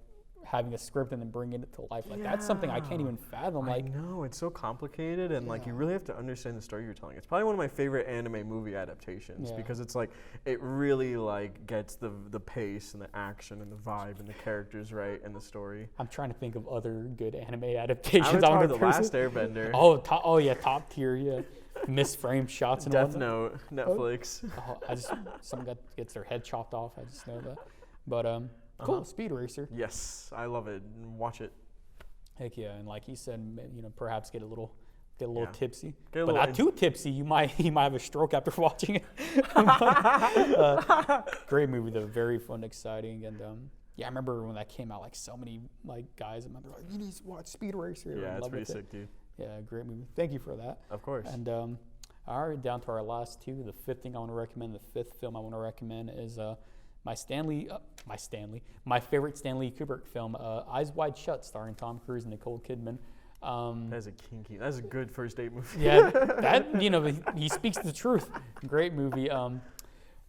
having a script and then bringing it to life. Like that's something I can't even fathom. Like, I know, it's so complicated, and like you really have to understand the story you're telling. It's probably one of my favorite anime movie adaptations because it's like it really like gets the pace and the action and the vibe and the characters right and the story. I'm trying to think of other good anime adaptations. Avatar: The Last Airbender. Oh yeah, top tier. Yeah, misframed shots and Death whatnot. Note, Netflix. Someone gets their head chopped off. I just know that. But cool, Speed Racer. Yes, I love it. Watch it. Heck yeah, and like he said, perhaps get a little tipsy, But not too tipsy. You might have a stroke after watching it. Great movie though, very fun, exciting, and I remember when that came out, like so many like guys and like, you need to watch Speed Racer. Yeah, it's pretty sick, dude. Yeah, great movie. Thank you for that. Of course. And all right, down to our last two. The fifth thing I want to recommend, the fifth film I want to recommend is my favorite Stanley Kubrick film, Eyes Wide Shut, starring Tom Cruise and Nicole Kidman. That's a good first date movie. Yeah, that he speaks the truth. Great movie.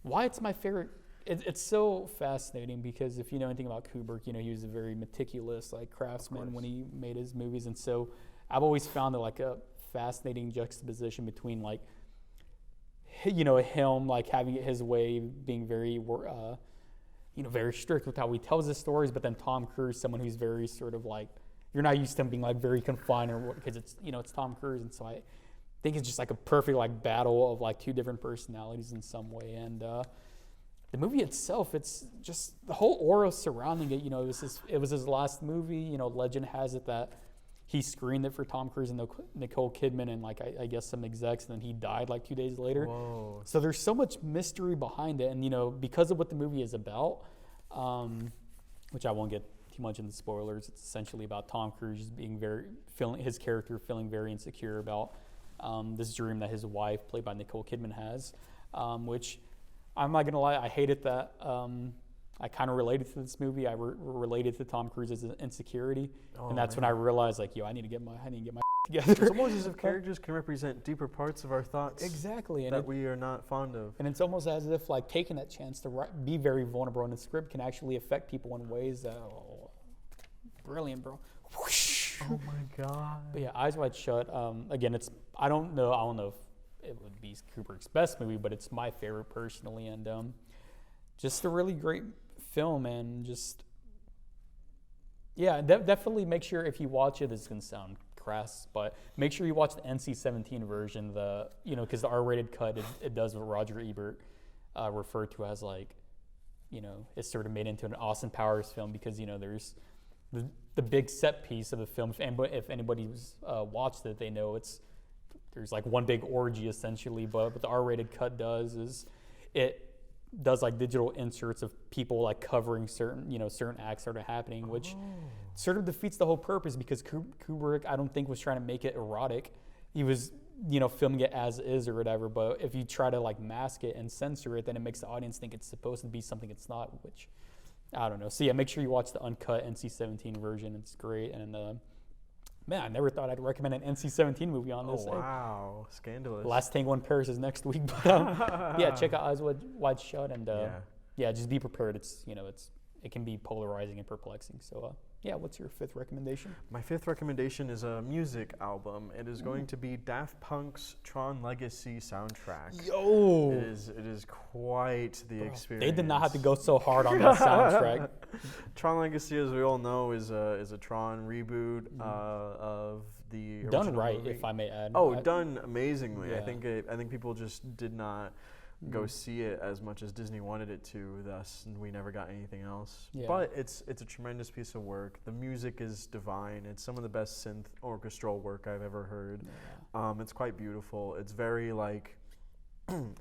Why it's my favorite? It's so fascinating because if you know anything about Kubrick, he was a very meticulous craftsman when he made his movies, and so I've always found it a fascinating juxtaposition between him having it his way, being very very strict with how he tells his stories, but then Tom Cruise, someone who's very sort of you're not used to him being very confined because it's Tom Cruise, and so I think it's just a perfect battle of two different personalities in some way. And the movie itself, it's just the whole aura surrounding it. It was his last movie. Legend has it that he screened it for Tom Cruise and Nicole Kidman and I guess some execs, and then he died 2 days later. Whoa. So there's so much mystery behind it, and because of what the movie is about, which I won't get too much into spoilers. It's essentially about Tom Cruise his character feeling very insecure about this dream that his wife, played by Nicole Kidman, has, which I'm not gonna lie, I hated that. I kind of related to this movie. I related to Tom Cruise's insecurity, and that's when I realized, I need to get my together. It's almost as if characters can represent deeper parts of our thoughts. Exactly, and we are not fond of. And it's almost as if taking that chance to be very vulnerable in the script can actually affect people in ways that, brilliant, bro. Whoosh. Oh my god. But yeah, Eyes Wide Shut. Again, I don't know if it would be Kubrick's best movie, but it's my favorite personally, and just a really great film, and just definitely make sure if you watch it, this is gonna sound crass, but make sure you watch the NC-17 version, because the R-rated cut it does what Roger Ebert referred to as it's sort of made into an Austin Powers film, because there's the big set piece of the film. If anybody's watched it, they know there's one big orgy essentially, but what the R-rated cut does is it does digital inserts of people covering certain acts that are happening, which sort of defeats the whole purpose, because Kubrick, I don't think, was trying to make it erotic. He was filming it as is or whatever, but if you try to man it and censor it, then it makes the audience think it's supposed to be something it's not, which I don't know. So yeah, make sure you watch the uncut NC-17 version. It's great. And man, I never thought I'd recommend an NC-17 movie on this. Oh, wow. Scandalous. Last Tango in Paris is next week. But yeah, check out Eyes Wide Shut, and just be prepared. It can be polarizing and perplexing. So what's your fifth recommendation? My fifth recommendation is a music album. It is going to be Daft Punk's Tron Legacy soundtrack. Yo! It is quite the experience. They did not have to go so hard on that soundtrack. Tron Legacy, as we all know, is a Tron reboot of the original done right, movie. If I may add. Done amazingly. Yeah. I think people just did not go see it as much as Disney wanted it to, thus we never got anything else. Yeah. But it's a tremendous piece of work. The music is divine. It's some of the best synth orchestral work I've ever heard. Yeah. It's quite beautiful. It's very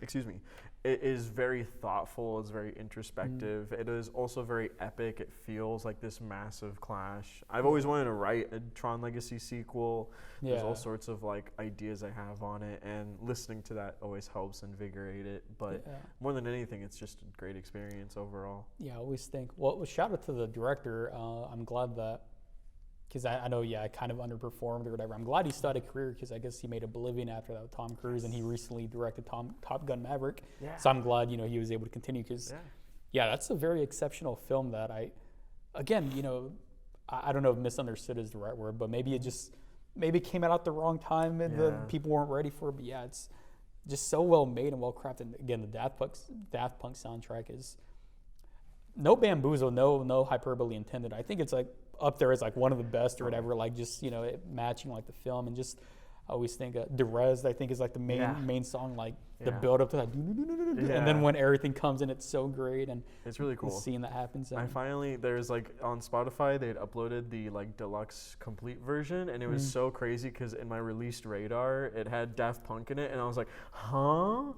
excuse me. It is very thoughtful. It's very introspective. It is also very epic. It feels like this massive clash. I've always wanted to write a Tron Legacy sequel. There's all sorts of ideas I have on it, and listening to that always helps invigorate it. But more than anything, it's just a great experience overall. Yeah, I always think. Well, shout out to the director. I'm glad that, because I know, I kind of underperformed or whatever. I'm glad he started a career, because I guess he made Oblivion after that with Tom Cruise, and he recently directed Top Gun Maverick. Yeah. So I'm glad, he was able to continue, because, that's a very exceptional film that I don't know if misunderstood is the right word, but maybe it came out at the wrong time and the people weren't ready for it. But yeah, it's just so well made and well crafted. Again, the Daft Punk soundtrack is no bamboozle, no hyperbole intended. I think it's like up there as like one of the best or whatever. Like just it matching like the film, and just I always think Derez, I think, is like the main song, like the build up to that, and then when everything comes in, it's so great, and it's really cool seeing that happens. There's like on Spotify they had uploaded the like deluxe complete version, and it was so crazy because in my released radar it had Daft Punk in it, and I was like, huh?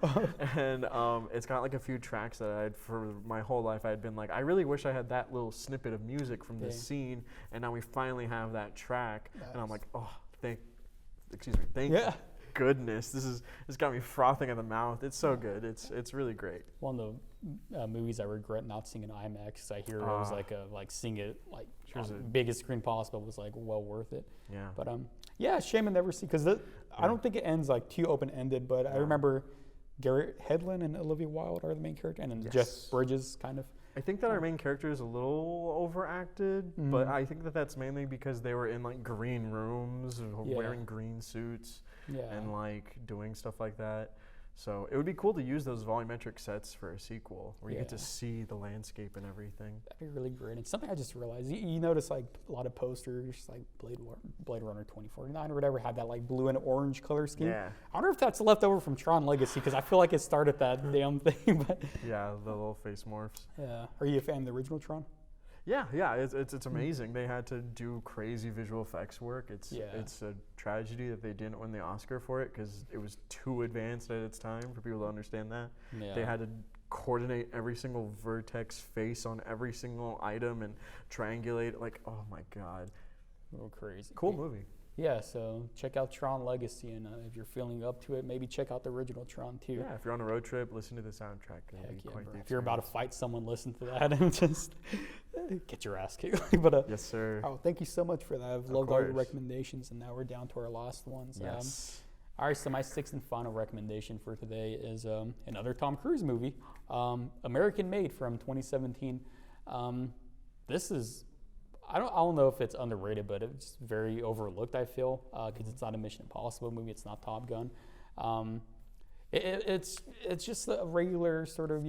And it's got like a few tracks that I'd for my whole life I had been like, I really wish I had that little snippet of music from this scene, and now we finally have that track, and I'm like, oh, thank goodness. This got me frothing at the mouth. It's so good. It's really great. One of the movies I regret not seeing in IMAX. I hear it was like seeing it like on the biggest screen possible was like well worth it. Yeah. But shame I never see, because I don't think it ends like too open ended. But I remember Garrett Hedlund and Olivia Wilde are the main character, and then Jeff Bridges kind of. I think that our main character is a little overacted, but I think that that's mainly because they were in like green rooms, wearing green suits, and like doing stuff like that. So it would be cool to use those volumetric sets for a sequel where you get to see the landscape and everything. That'd be really great. And something I just realized, you notice like a lot of posters, like Blade Runner 2049 or whatever, had that like blue and orange color scheme. Yeah. I wonder if that's left over from Tron Legacy, because I feel like it started that damn thing. But yeah, the little face morphs. Yeah. Are you a fan of the original Tron? Yeah, it's amazing. They had to do crazy visual effects work. It's a tragedy that they didn't win the Oscar for it, because it was too advanced at its time for people to understand that. Yeah. They had to coordinate every single vertex face on every single item and triangulate. Like, oh my God. A little crazy. Cool movie. Yeah, so check out Tron Legacy, and if you're feeling up to it, maybe check out the original Tron too. Yeah, if you're on a road trip, listen to the soundtrack. If you're about to fight someone, listen to that and just get your ass kicked. But yes, sir. Oh, thank you so much for that. I've loved all your recommendations, and now we're down to our last ones. Yes. All right, so my sixth and final recommendation for today is another Tom Cruise movie, American Made from 2017. This is. I don't know if it's underrated, but it's very overlooked, I feel, because it's not a Mission Impossible movie. It's not Top Gun. It's just a regular sort of,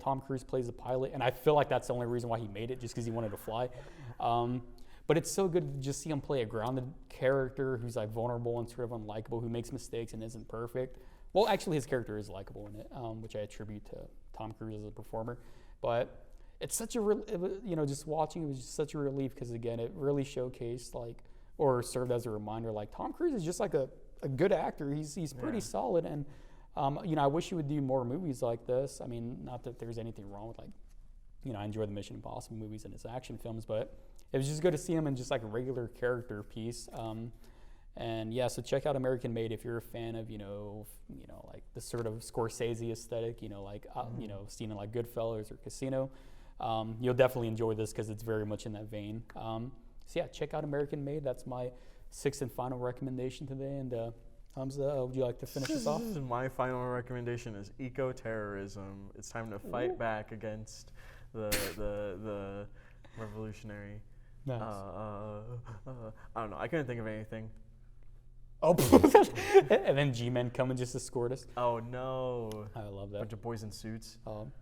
Tom Cruise plays a pilot, and I feel like that's the only reason why he made it, just because he wanted to fly. But it's so good to just see him play a grounded character who's like vulnerable and sort of unlikable, who makes mistakes and isn't perfect. Well, actually, his character is likable in it, which I attribute to Tom Cruise as a performer. But it's such a, just watching it was just such a relief, because again, it really showcased or served as a reminder, like Tom Cruise is just like a good actor. He's pretty solid, and I wish he would do more movies like this. I mean, not that there's anything wrong with I enjoy the Mission Impossible movies and his action films, but it was just good to see him in just like a regular character piece. And yeah, so check out American Made if you're a fan of like the sort of Scorsese aesthetic, seen in like Goodfellas or Casino. You'll definitely enjoy this because it's very much in that vein. So yeah, check out American Made. That's my sixth and final recommendation today. And Humza, would you like to finish us off? My final recommendation is eco-terrorism. It's time to fight back against the revolutionary. Nice. I don't know. I couldn't think of anything. Oh, and then G-Men come and just escort us. Oh no! I love that. Bunch of boys in suits.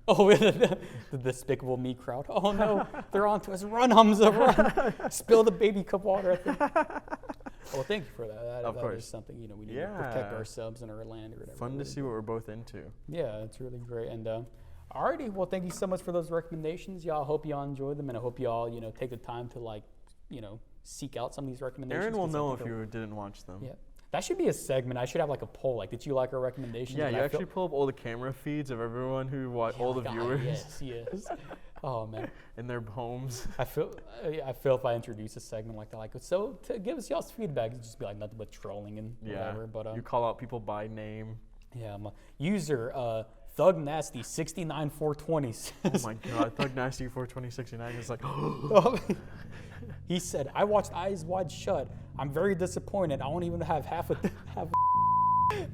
The Despicable Me crowd. Oh no, they're on to us. Run, Humza, run! Spill the baby cup water. Well, thank you for that. Of course. Is something we need to protect ourselves and our land or whatever. Fun to see what we're both into. Yeah, it's really great. And alrighty, well, thank you so much for those recommendations, y'all. I hope y'all enjoyed them, and I hope y'all take the time to seek out some of these recommendations. Aaron will know if you didn't watch them. Yeah. That should be a segment. I should have like a poll. Like, did you like our recommendations? Yeah, you actually pull up all the camera feeds of everyone who watched, all the viewers. Yes. Oh man. In their homes. I feel if I introduce a segment like that, so to give us y'all's feedback, it'd just be like nothing but trolling and whatever. But you call out people by name. Yeah, user Thug Nasty 69420. Oh my God, Thug Nasty 42069 is like. He said, "I watched Eyes Wide Shut. I'm very disappointed. I won't even have half a."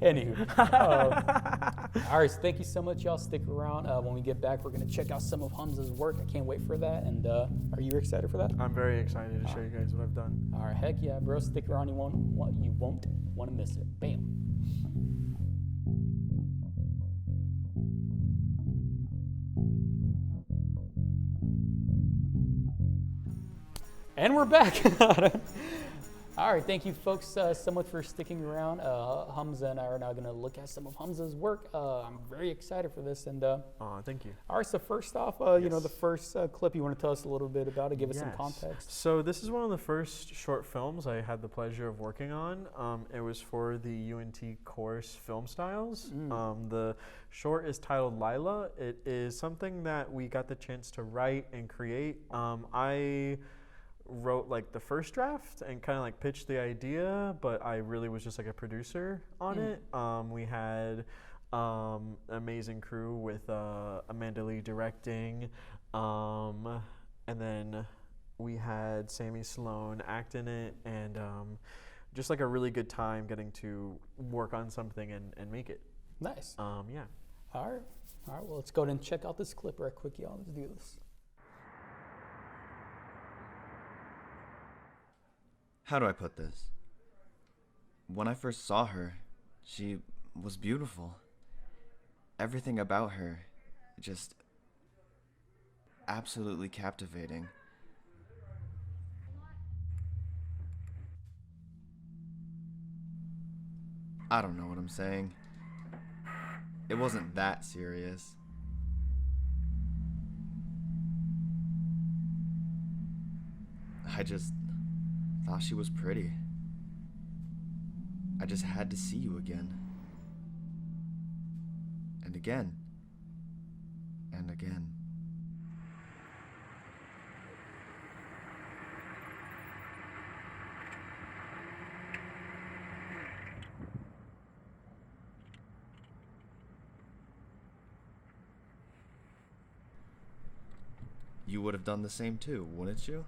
Anywho, all right, so thank you so much, y'all. Stick around. When we get back, we're going to check out some of Humza's work. I can't wait for that. And are you excited for that? I'm very excited to show you guys what I've done. All right, heck yeah, bro. Stick around. You won't want to miss it. Bam. And we're back. All right, thank you folks so much for sticking around. Humza and I are now going to look at some of Humza's work. I'm very excited for this. And thank you. all right, so first off, Yes. you know, the first clip, you want to tell us a little bit about it, give us some Yes. context. So this is one of the first short films I had the pleasure of working on. It was for the UNT course Film Styles. The short is titled Lila. It is something that we got the chance to write and create. I wrote like the first draft and kind of like pitched the idea, but I really was just like a producer on it. We had an amazing crew with Amanda Lee directing, and then we had Sammy Sloan act in it, and just like a really good time getting to work on something and make it. Nice. Yeah. All right, well, let's go ahead and check out this clip right quick, y'all. Let's do this. How do I put this? When I first saw her, she was beautiful. Everything about her, just absolutely captivating. I don't know what I'm saying. It wasn't that serious. I just thought she was pretty. I just had to see you again. And again. And again. You would have done the same too, wouldn't you?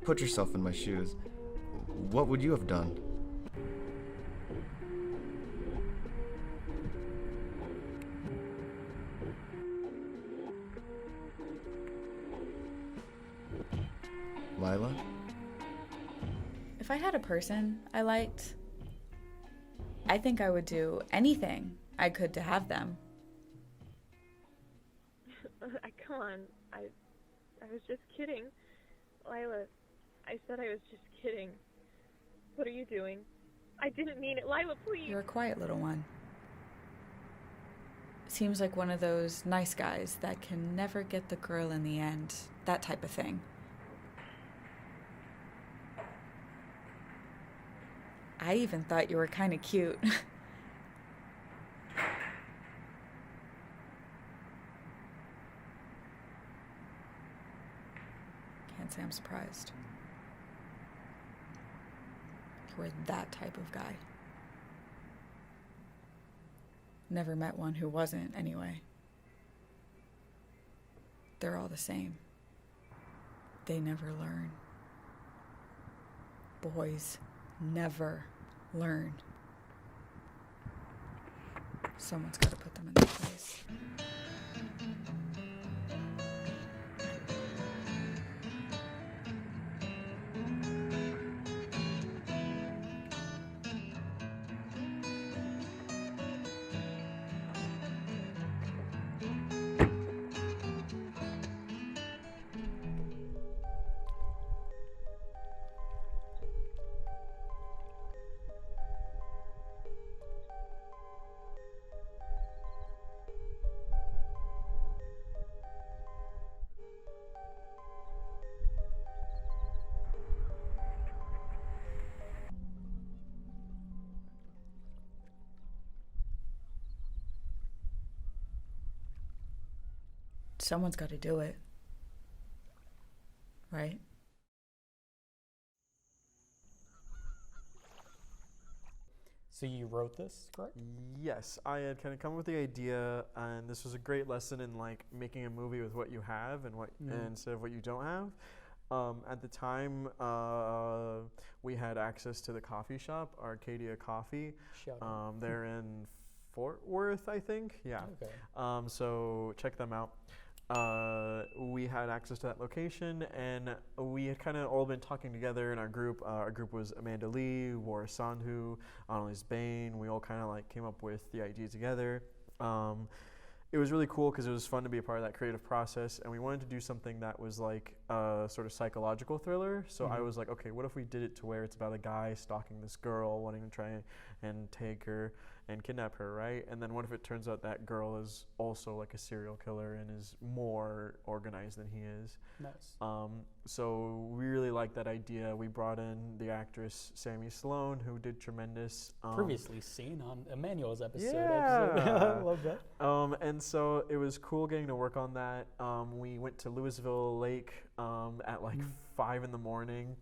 Put yourself in my shoes. What would you have done? Lila? If I had a person I liked, I think I would do anything I could to have them. Come on, I was just kidding. Lila, I said I was just kidding. What are you doing? I didn't mean it. Lila, please. You're a quiet little one. Seems like one of those nice guys that can never get the girl in the end. That type of thing. I even thought you were kind of cute. Can't say I'm surprised. You were that type of guy. Never met one who wasn't, anyway. They're all the same. They never learn. Boys never learn. Someone's got to put them in their place. Someone's got to do it. Right? So you wrote this, correct? Yes, I had kind of come up with the idea, and this was a great lesson in like making a movie with what you have and instead of what you don't have. At the time, we had access to the coffee shop, Arcadia Coffee. Shout out. They're in Fort Worth, I think. Yeah. Okay. So check them out. We had access to that location, and we had kind of all been talking together in our group. Our group was Amanda Lee, Wara Sandhu, Annalise Bain. We all kind of like came up with the idea together. It was really cool because it was fun to be a part of that creative process, and we wanted to do something that was like a sort of psychological thriller. So I was like, okay, what if we did it to where it's about a guy stalking this girl, wanting to try and take her and kidnap her, right? And then what if it turns out that girl is also like a serial killer and is more organized than he is? Nice. So we really liked that idea. We brought in the actress Sammy Sloan, who did tremendous. Previously seen on Emmanuel's episode. Yeah. I love that. And so it was cool getting to work on that. We went to Louisville Lake at like 5 in the morning,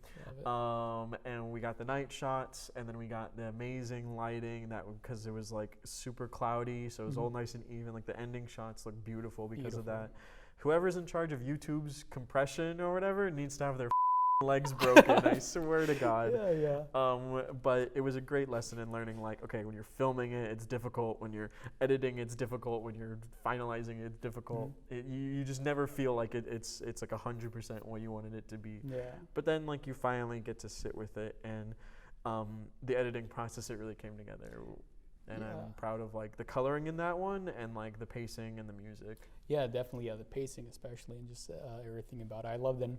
and we got the night shots, and then we got the amazing lighting because it was like super cloudy, so it was all nice and even. Like the ending shots look beautiful because of that. Whoever's in charge of YouTube's compression or whatever needs to have their legs broken. I swear to God. Yeah. But it was a great lesson in learning, like, okay, when you're filming it, it's difficult. When you're editing, it's difficult. When you're finalizing it, it's difficult. You just never feel like it's like 100% what you wanted it to be. Yeah. But then, like, you finally get to sit with it, and the editing process, it really came together. And I'm proud of like the coloring in that one, and like the pacing and the music. Yeah, definitely. Yeah, the pacing especially, and just everything about it. I love then,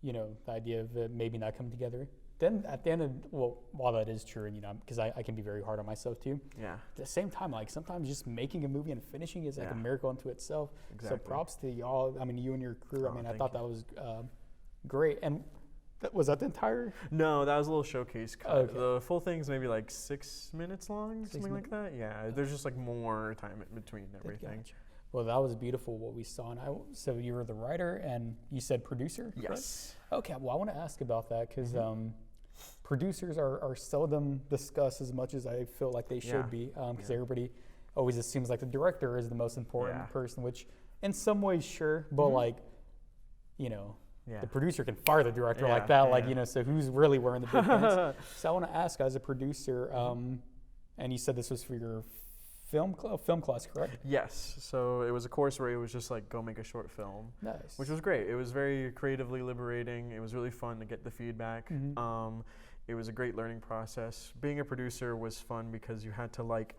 the idea of it maybe not coming together. Then at the end of, while that is true, and because I can be very hard on myself too. Yeah. At the same time, like sometimes just making a movie and finishing is like a miracle unto itself. Exactly. So props to y'all. I mean, you and your crew. I thought that was great. And was that the entire? No, that was a little showcase cut. Okay. The full thing's maybe like 6 minutes long, something like that. Yeah, there's just like more time in between everything. Gotcha. Well, that was beautiful what we saw. And so you were the writer and you said producer? Yes. Correct? Okay, well, I want to ask about that because producers are seldom discussed as much as I feel like they should be, because everybody always assumes like the director is the most important person, which in some ways, sure, but like, the producer can fire the director like that, so who's really wearing the big pants? So I want to ask, as a producer, and you said this was for your film class, correct? Yes. So it was a course where it was just like, go make a short film. Nice. Which was great. It was very creatively liberating. It was really fun to get the feedback. It was a great learning process. Being a producer was fun because you had to like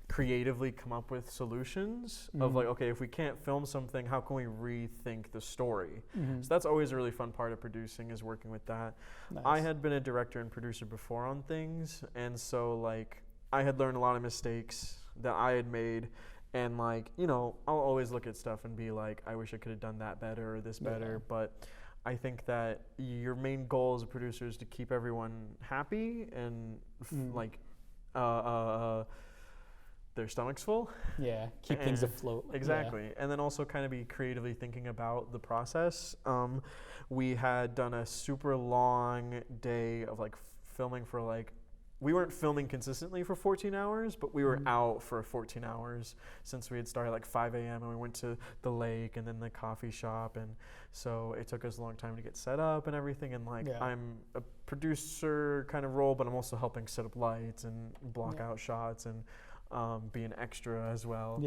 creatively come up with solutions of like, okay, if we can't film something, how can we rethink the story? So that's always a really fun part of producing, is working with that. Nice. I had been a director and producer before on things, and so like I had learned a lot of mistakes that I had made, and like, I'll always look at stuff and be like, I wish I could have done that better or this better, but I think that your main goal as a producer is to keep everyone happy and like their stomachs full. Yeah, keep things afloat. Exactly. And then also kind of be creatively thinking about the process. We had done a super long day of like filming for like, we weren't filming consistently for 14 hours, but we were out for 14 hours since we had started like 5 a.m. and we went to the lake and then the coffee shop. And so it took us a long time to get set up and everything. And like, I'm a producer kind of role, but I'm also helping set up lights and block out shots and be an extra as well.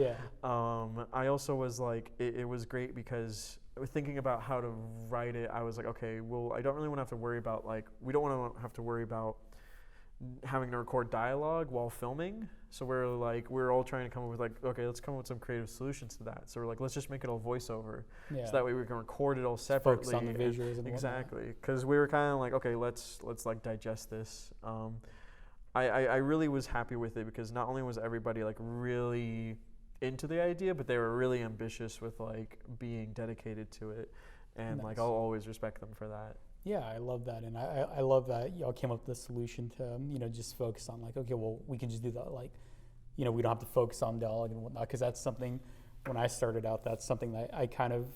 I also was like, it was great because thinking about how to write it, I was like, okay, well, I don't really want to have to worry about like, we don't want to have to worry about having to record dialogue while filming. So we're all trying to come up with like, okay, let's come up with some creative solutions to that. So we're like, let's just make it all voiceover. So that way we can record it all separately. Focus on the visuals and exactly. Because we were kind of like, okay, let's like digest this. I really was happy with it because not only was everybody like really into the idea, but they were really ambitious with like being dedicated to it. And like, I'll always respect them for that. Yeah, I love that, and I love that y'all came up with a solution to just focus on like, okay, well, we can just do that, like, we don't have to focus on dialogue and whatnot, because that's something, when I started out, that's something that I kind of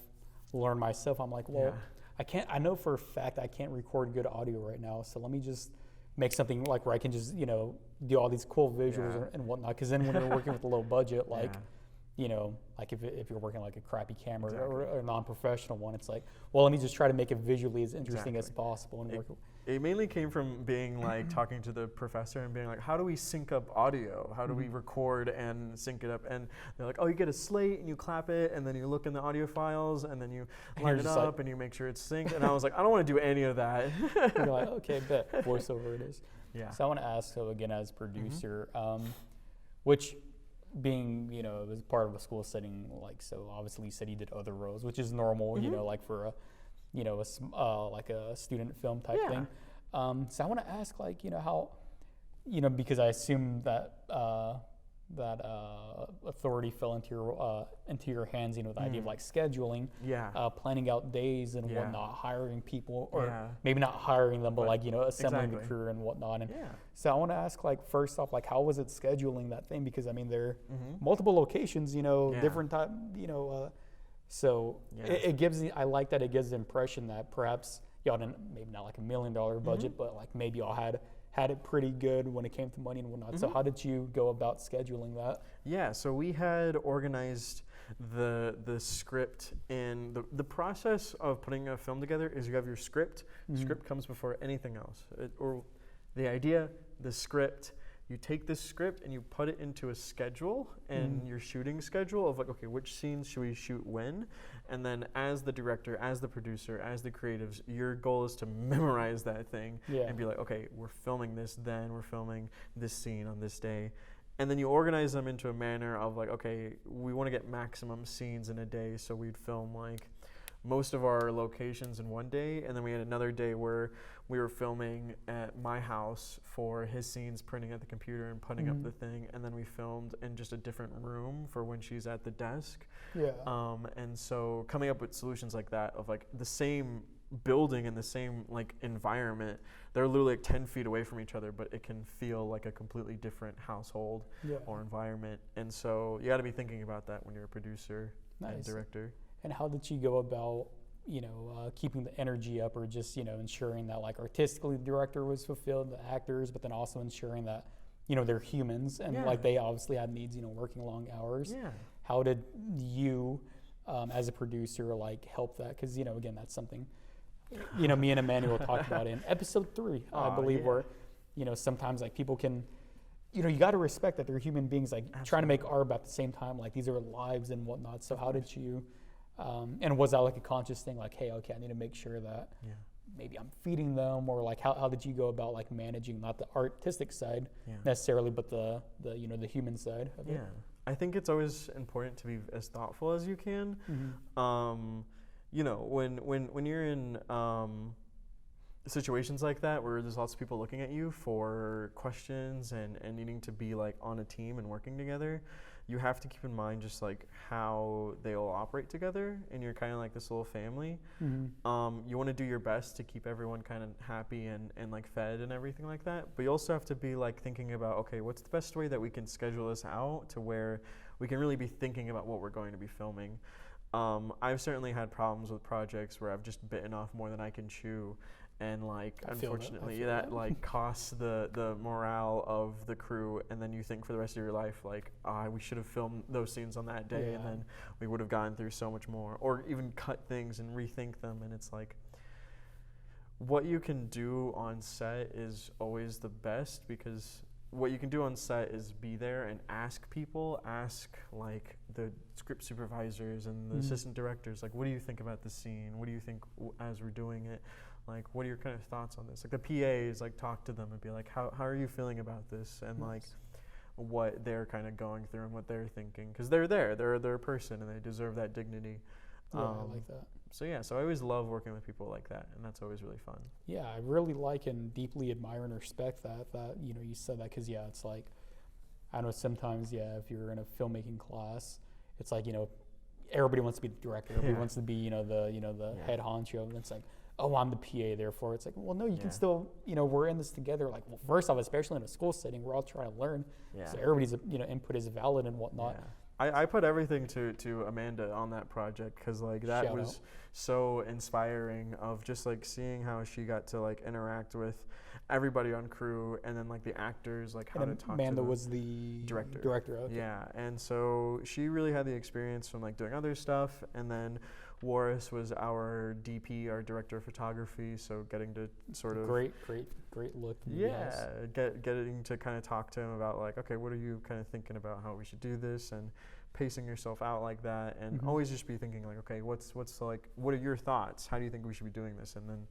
learned myself. I'm like, well, I know for a fact I can't record good audio right now, so let me just make something like where I can just do all these cool visuals and whatnot. Because then when you're working with a low budget, like, you know, like if you're working like a crappy camera or a non-professional one, it's like, well, let me just try to make it visually as interesting as possible. And it mainly came from being like talking to the professor and being like, how do we sync up audio? How do we record and sync it up? And they're like, oh, you get a slate and you clap it, and then you look in the audio files, and then you line it up and you make sure it's synced. And I was like, I don't want to do any of that. You're like, okay, bet, voiceover it is. Yeah. So I want to ask, so again, as producer, which being, you know, as part of a school setting, like, so obviously you said you did other roles, which is normal, you know, like for a, you know, like a student film type thing. So I want to ask, like, you know, how, you know, because I assume that authority fell into your hands, you know, the idea of like scheduling, planning out days and whatnot, hiring people, or maybe not hiring them, but like, you know, assembling the crew and whatnot. And so I want to ask, like, first off, like, how was it scheduling that thing? Because I mean, there are multiple locations, you know, different type, you know, so it gives, I like that it gives the impression that perhaps y'all didn't, maybe not like $1 million budget, but like maybe y'all had it pretty good when it came to money and whatnot. So how did you go about scheduling that? Yeah, so we had organized the script, and the process of putting a film together is you have your script. The script comes before anything else. Or the idea, the script, you take this script and you put it into a schedule and your shooting schedule of like, okay, which scenes should we shoot when? And then as the director, as the producer, as the creatives, your goal is to memorize that thing and be like, okay, we're filming this then, we're filming this scene on this day. And then you organize them into a manner of like, okay, we want to get maximum scenes in a day, so we'd film like most of our locations in one day, and then we had another day where we were filming at my house for his scenes, printing at the computer and putting up the thing, and then we filmed in just a different room for when she's at the desk. And so coming up with solutions like that of like the same building and the same like environment, they're literally like 10 feet away from each other, but it can feel like a completely different household or environment. And so you got to be thinking about that when you're a producer and director. And how did you go about, you know, keeping the energy up, or just, you know, ensuring that like artistically the director was fulfilled, the actors, but then also ensuring that, you know, they're humans and like they obviously had needs, you know, working long hours. How did you, as a producer, like help that? Because, you know, again, that's something, you know, me and Emmanuel talked about in episode 3, I believe, where, you know, sometimes like people can, you know, you got to respect that they're human beings, like trying to make art, but at the same time, like these are lives and whatnot. So how did you, and was that like a conscious thing, like, hey, okay, I need to make sure that maybe I'm feeding them, or like how did you go about like managing not the artistic side necessarily, but the you know, the human side of it? I think it's always important to be as thoughtful as you can. You know, when you're in situations like that where there's lots of people looking at you for questions and needing to be like on a team and working together, you have to keep in mind just like how they all operate together, and you're kind of like this little family. You want to do your best to keep everyone kind of happy and like fed and everything like that, but you also have to be like thinking about, okay, what's the best way that we can schedule this out to where we can really be thinking about what we're going to be filming. I've certainly had problems with projects where I've just bitten off more than I can chew, and like unfortunately that like costs the morale of the crew, and then you think for the rest of your life like, we should have filmed those scenes on that day, and then we would have gone through so much more, or even cut things and rethink them. And it's like, what you can do on set is always the best, because what you can do on set is be there and ask people, like the script supervisors and the assistant directors, like, what do you think about the scene? What do you think as we're doing it? Like, what are your kind of thoughts on this? Like the PAs, like talk to them and be like, how are you feeling about this? And like what they're kind of going through and what they're thinking, because they're there, they're a person and they deserve that dignity. I like that. So I always love working with people like that, and that's always really fun. Yeah, I really like and deeply admire and respect that you know, you said that, because it's like, I know sometimes if you're in a filmmaking class, it's like, you know, everybody wants to be the director, everybody wants to be, you know, the head honcho, and it's like, oh, I'm the PA, therefore it's like, well, no, you can still, you know, we're in this together. Like, well, first off, especially in a school setting, we're all trying to learn, so everybody's, you know, input is valid and whatnot. I put everything to Amanda on that project because like that Shout was out. so inspiring of just like seeing how she got to like interact with everybody on crew and then like the actors, like how And to talk Amanda to them. was the Director. Director. Okay. Yeah, and so she really had the experience from like doing other stuff, and then Warris was our DP, our director of photography. So getting to sort of Great look. yeah, getting to kind of talk to him about like, okay, what are you kind of thinking about how we should do this, and pacing yourself out like that, and always just be thinking like, okay, what's like, what are your thoughts? How do you think we should be doing this? And then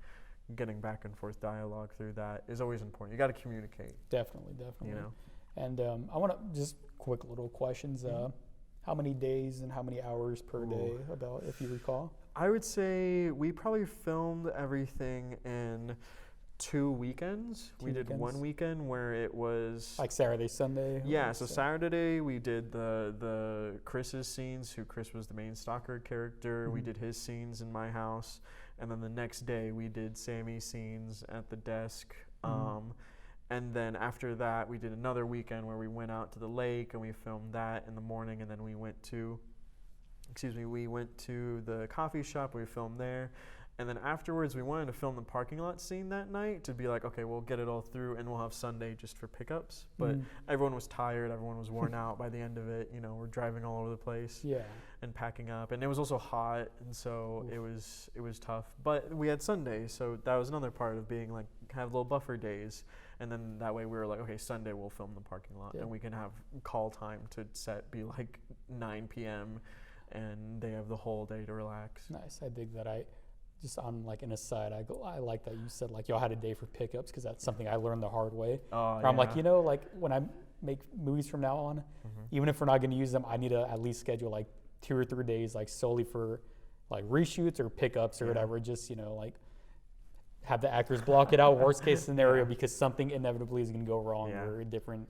getting back and forth dialogue through that is always important. You got to communicate. Definitely. You know. And I want to just quick little questions. How many days and how many hours per day, about, if you recall? I would say we probably filmed everything in 2 weekends. We did one weekend where it was like Saturday, Sunday. Yeah, so Saturday we did the Chris's scenes, who Chris was the main stalker character. We did his scenes in my house, and then the next day we did Sammy's scenes at the desk. And then after that we did another weekend where we went out to the lake and we filmed that in the morning, and then we went to the coffee shop, we filmed there. And then afterwards, we wanted to film the parking lot scene that night to be like, okay, we'll get it all through and we'll have Sunday just for pickups. But everyone was tired, everyone was worn out by the end of it. You know, we're driving all over the place and packing up. And it was also hot, and so it was tough. But we had Sunday, so that was another part of being like, have little buffer days. And then that way we were like, okay, Sunday we'll film the parking lot and we can have call time to set be like 9 p.m. and they have the whole day to relax. Nice, I dig that. Just on like an aside, I like that you said like y'all had a day for pickups, because that's something I learned the hard way. I'm like, you know, like when I make movies from now on, even if we're not going to use them, I need to at least schedule like 2 or 3 days like solely for like reshoots or pickups or whatever. Just, you know, like have the actors block it out, worst case scenario, because something inevitably is going to go wrong or different.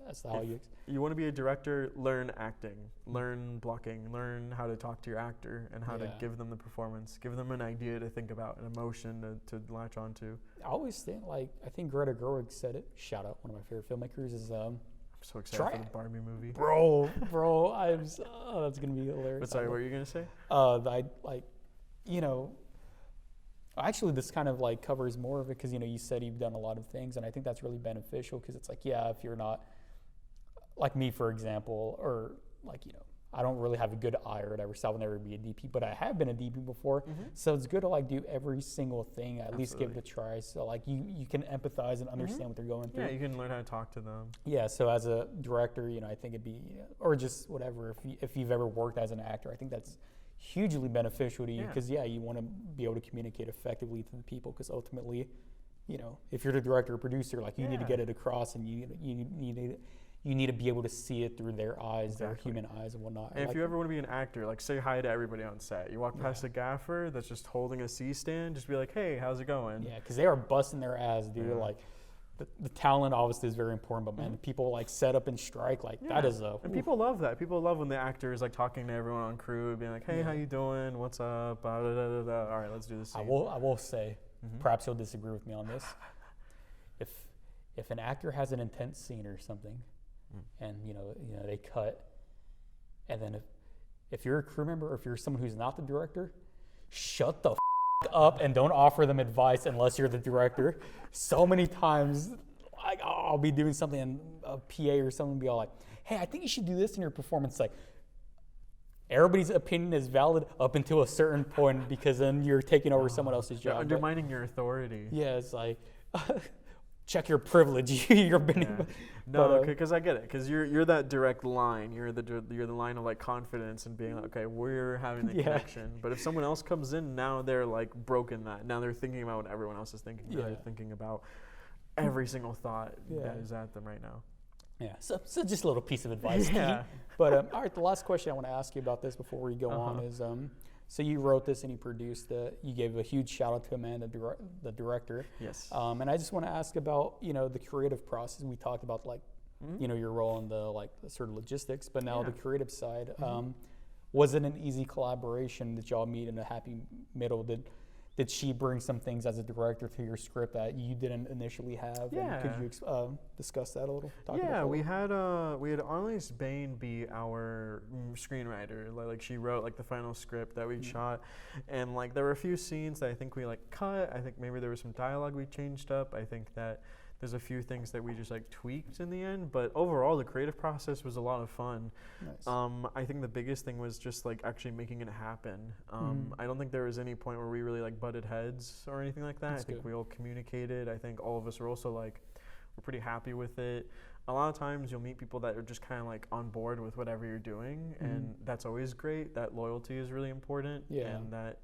That's how you want to be a director, learn acting, learn blocking, learn how to talk to your actor and how to give them the performance, give them an idea to think about, an emotion to latch onto. I always think, like, I think Greta Gerwig said it, shout out, one of my favorite filmmakers, is I'm so excited for the Barbie movie. Bro, that's going to be hilarious. But sorry, what were you going to say? Actually, this kind of like covers more of it, because, you know, you said you've done a lot of things, and I think that's really beneficial, because it's like, if you're not, like me, for example, or like, you know, I don't really have a good eye or whatever, so I will never be a DP, but I have been a DP before, so it's good to like do every single thing, at least give it a try, so like you can empathize and understand what they're going through. Yeah, you can learn how to talk to them. Yeah, so as a director, you know, I think it'd be, or just whatever, if you've ever worked as an actor, I think that's hugely beneficial to you, because you want to be able to communicate effectively to the people, because ultimately, you know, if you're the director or producer, like you need to get it across, and you need to be able to see it through their eyes, their human eyes and whatnot. And if you ever want to be an actor, like say hi to everybody on set. You walk past a gaffer that's just holding a C-stand, just be like, hey, how's it going? Yeah, because they are busting their ass, dude. Yeah. Like, the talent obviously is very important, but man, the people like set up and strike, like that is a... And people love that. People love when the actor is like talking to everyone on crew, being like, hey, how you doing? What's up? All right, let's do this scene. I will say, perhaps you'll disagree with me on this. If an actor has an intense scene or something, and you know they cut, and then if you're a crew member or if you're someone who's not the director, shut the up and don't offer them advice unless you're the director. So many times, like, I'll be doing something and a PA or someone will be all like, hey, I think you should do this in your performance. Like, everybody's opinion is valid up until a certain point, because then you're taking over someone else's job. Undermining your authority. Yeah, it's like, check your privilege. You're being, no, because I get it. Because you're that direct line. You're the line of like confidence and being like, okay, we're having the connection. But if someone else comes in, now they're like broken that. Now they're thinking about what everyone else is thinking. Now they're thinking about every single thought that is at them right now. Yeah. So just a little piece of advice. But all right, the last question I want to ask you about this before we go on is, so you wrote this and you produced it. You gave a huge shout out to Amanda, the director. Yes. And I just want to ask about, you know, the creative process. We talked about like, you know, your role in the sort of logistics, but now the creative side. Was it an easy collaboration? Did y'all meet in a happy middle? Did did she bring some things as a director to your script that you didn't initially have? Yeah. And could you discuss that a little? Yeah, we had Arliss Bain be our screenwriter. Like she wrote like the final script that we shot, and like there were a few scenes that I think we like cut. I think maybe there was some dialogue we changed up. I think that there's a few things that we just like tweaked in the end, but overall the creative process was a lot of fun. Nice. I think the biggest thing was just like actually making it happen. I don't think there was any point where we really like butted heads or anything like that. That's I think good. we all communicated. I think all of us were also like, we're pretty happy with it. A lot of times you'll meet people that are just kind of like on board with whatever you're doing, and that's always great. That loyalty is really important, and that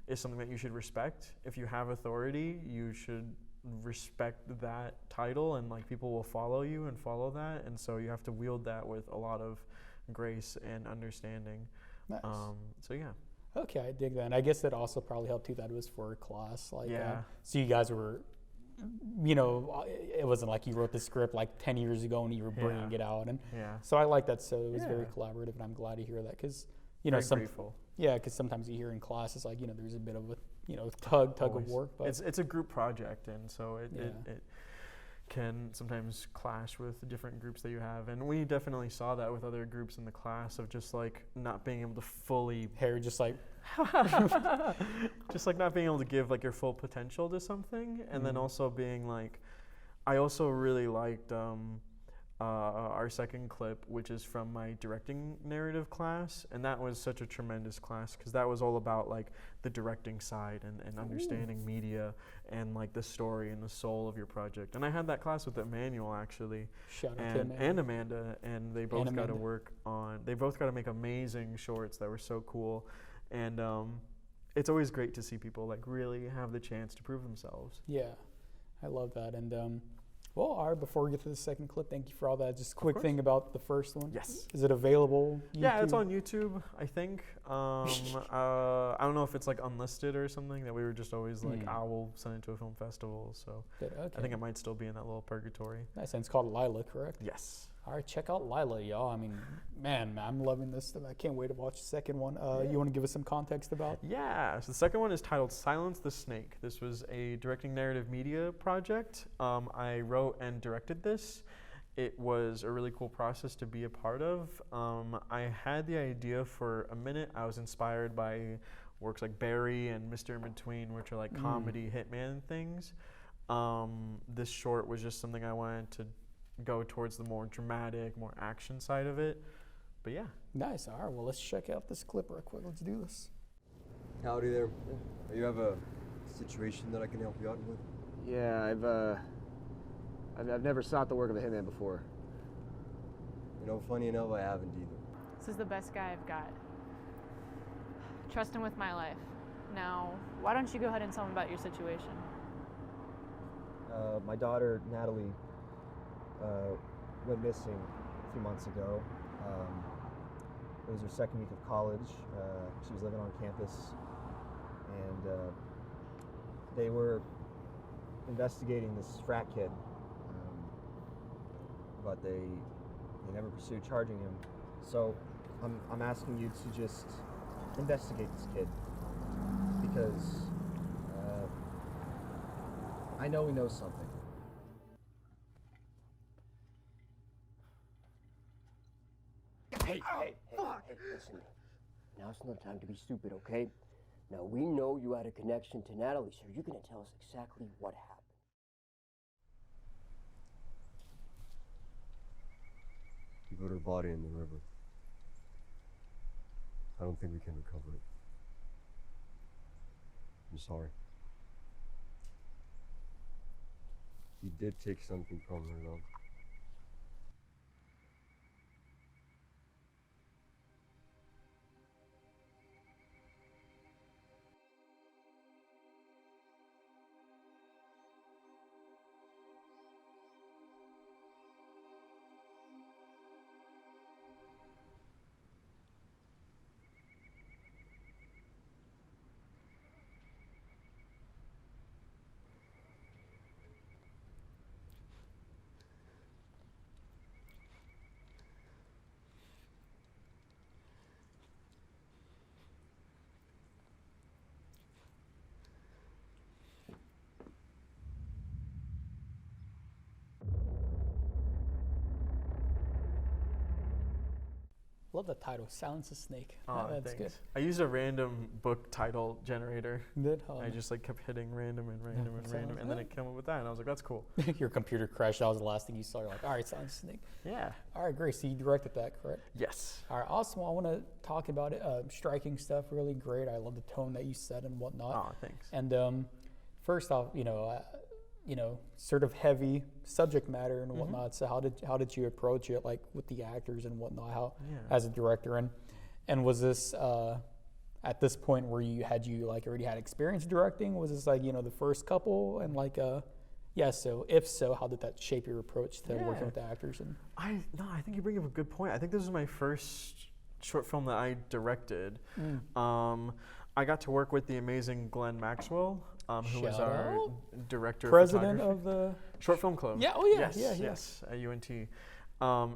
is something that you should respect. If you have authority, you should respect that title, and like people will follow you and follow that, and so you have to wield that with a lot of grace and understanding. Nice. So yeah. Okay, I dig that. And I guess that also probably helped too. That it was for a class, like Yeah. so you guys were, you know, it wasn't like you wrote the script like 10 years ago and you were bringing it out, and Yeah. so I like that. So it was Yeah. very collaborative, and I'm glad to hear that because you know Very grateful. because sometimes you hear in classes like you know there's a bit of a tug of war, but It's a group project, and so it Yeah. can sometimes clash with different groups that you have, and we definitely saw that with other groups in the class of just like not being able to fully Harry just like just like not being able to give like your full potential to something, and then also being like, I also really liked our second clip, which is from my directing narrative class, and that was such a tremendous class because that was all about like the directing side and understanding media and like the story and the soul of your project. And I had that class with Emmanuel actually, shout out to him. and Amanda, and they both got to Amanda. work on. They both got to make amazing shorts that were so cool, and it's always great to see people like really have the chance to prove themselves. Yeah, I love that. And well, all right, before we get to the second clip, thank you for all that. Just a quick thing about the first one. Yes. Is it available? Yeah, it's YouTube? on YouTube, I think. I don't know if it's like unlisted or something that we were just always like, I will send it to a film festival. So Good, okay. I think it might still be in that little purgatory. Nice, and it's called Lila, correct? Yes. All right, check out Lila, y'all. I mean, man, I'm loving this stuff. I can't wait to watch the second one. You want to give us some context about? Yeah, so the second one is titled Silence the Snake. This was a directing narrative media project. I wrote and directed this. It was a really cool process to be a part of. I had the idea for a minute. I was inspired by works like Barry and Mr. In Between, which are like comedy hitman things. This short was just something I wanted to go towards the more dramatic, more action side of it. But yeah. Nice. All right, well, let's check out this clip real quick. Let's do this. Howdy there. You have a situation that I can help you out with? Yeah, I've never sought the work of a hitman before. You know, funny enough, I haven't either. This is the best guy I've got. Trust him with my life. Now, why don't you go ahead and tell him about your situation? My daughter, Natalie, went missing a few months ago. It was her second week of college. She was living on campus, and they were investigating this frat kid, but they never pursued charging him. So I'm asking you to just investigate this kid, because I know he knows something. Hey, listen. Now's not time to be stupid, okay? Now, we know you had a connection to Natalie, so you're gonna tell us exactly what happened. You put her body in the river. I don't think we can recover it. I'm sorry. You did take something from her, though. love the title, Silence the Snake. Oh, That's good. thanks. I used a random book title generator. Good. I just like kept hitting random and random and random, and then it came up with that, and I was like, that's cool. Your computer crashed. That was the last thing you saw. You're like, all right, Silence the Snake. Yeah. All right, great. So you directed that, correct? Yes. All right, awesome. Well, I want to talk about it. Striking stuff, really great. I love the tone that you set and whatnot. Oh, thanks. And first off, sort of heavy subject matter and whatnot. So how did you approach it, like with the actors and whatnot? How as a director, and was this at this point where you like already had experience directing? Was this like the first couple and like so if so, how did that shape your approach to working with the actors? And I think you bring up a good point. I think this was my first short film that I directed. I got to work with the amazing Glenn Maxwell, who was our director, president of the Short Film Club. Yeah. Oh yeah. Yes, at UNT.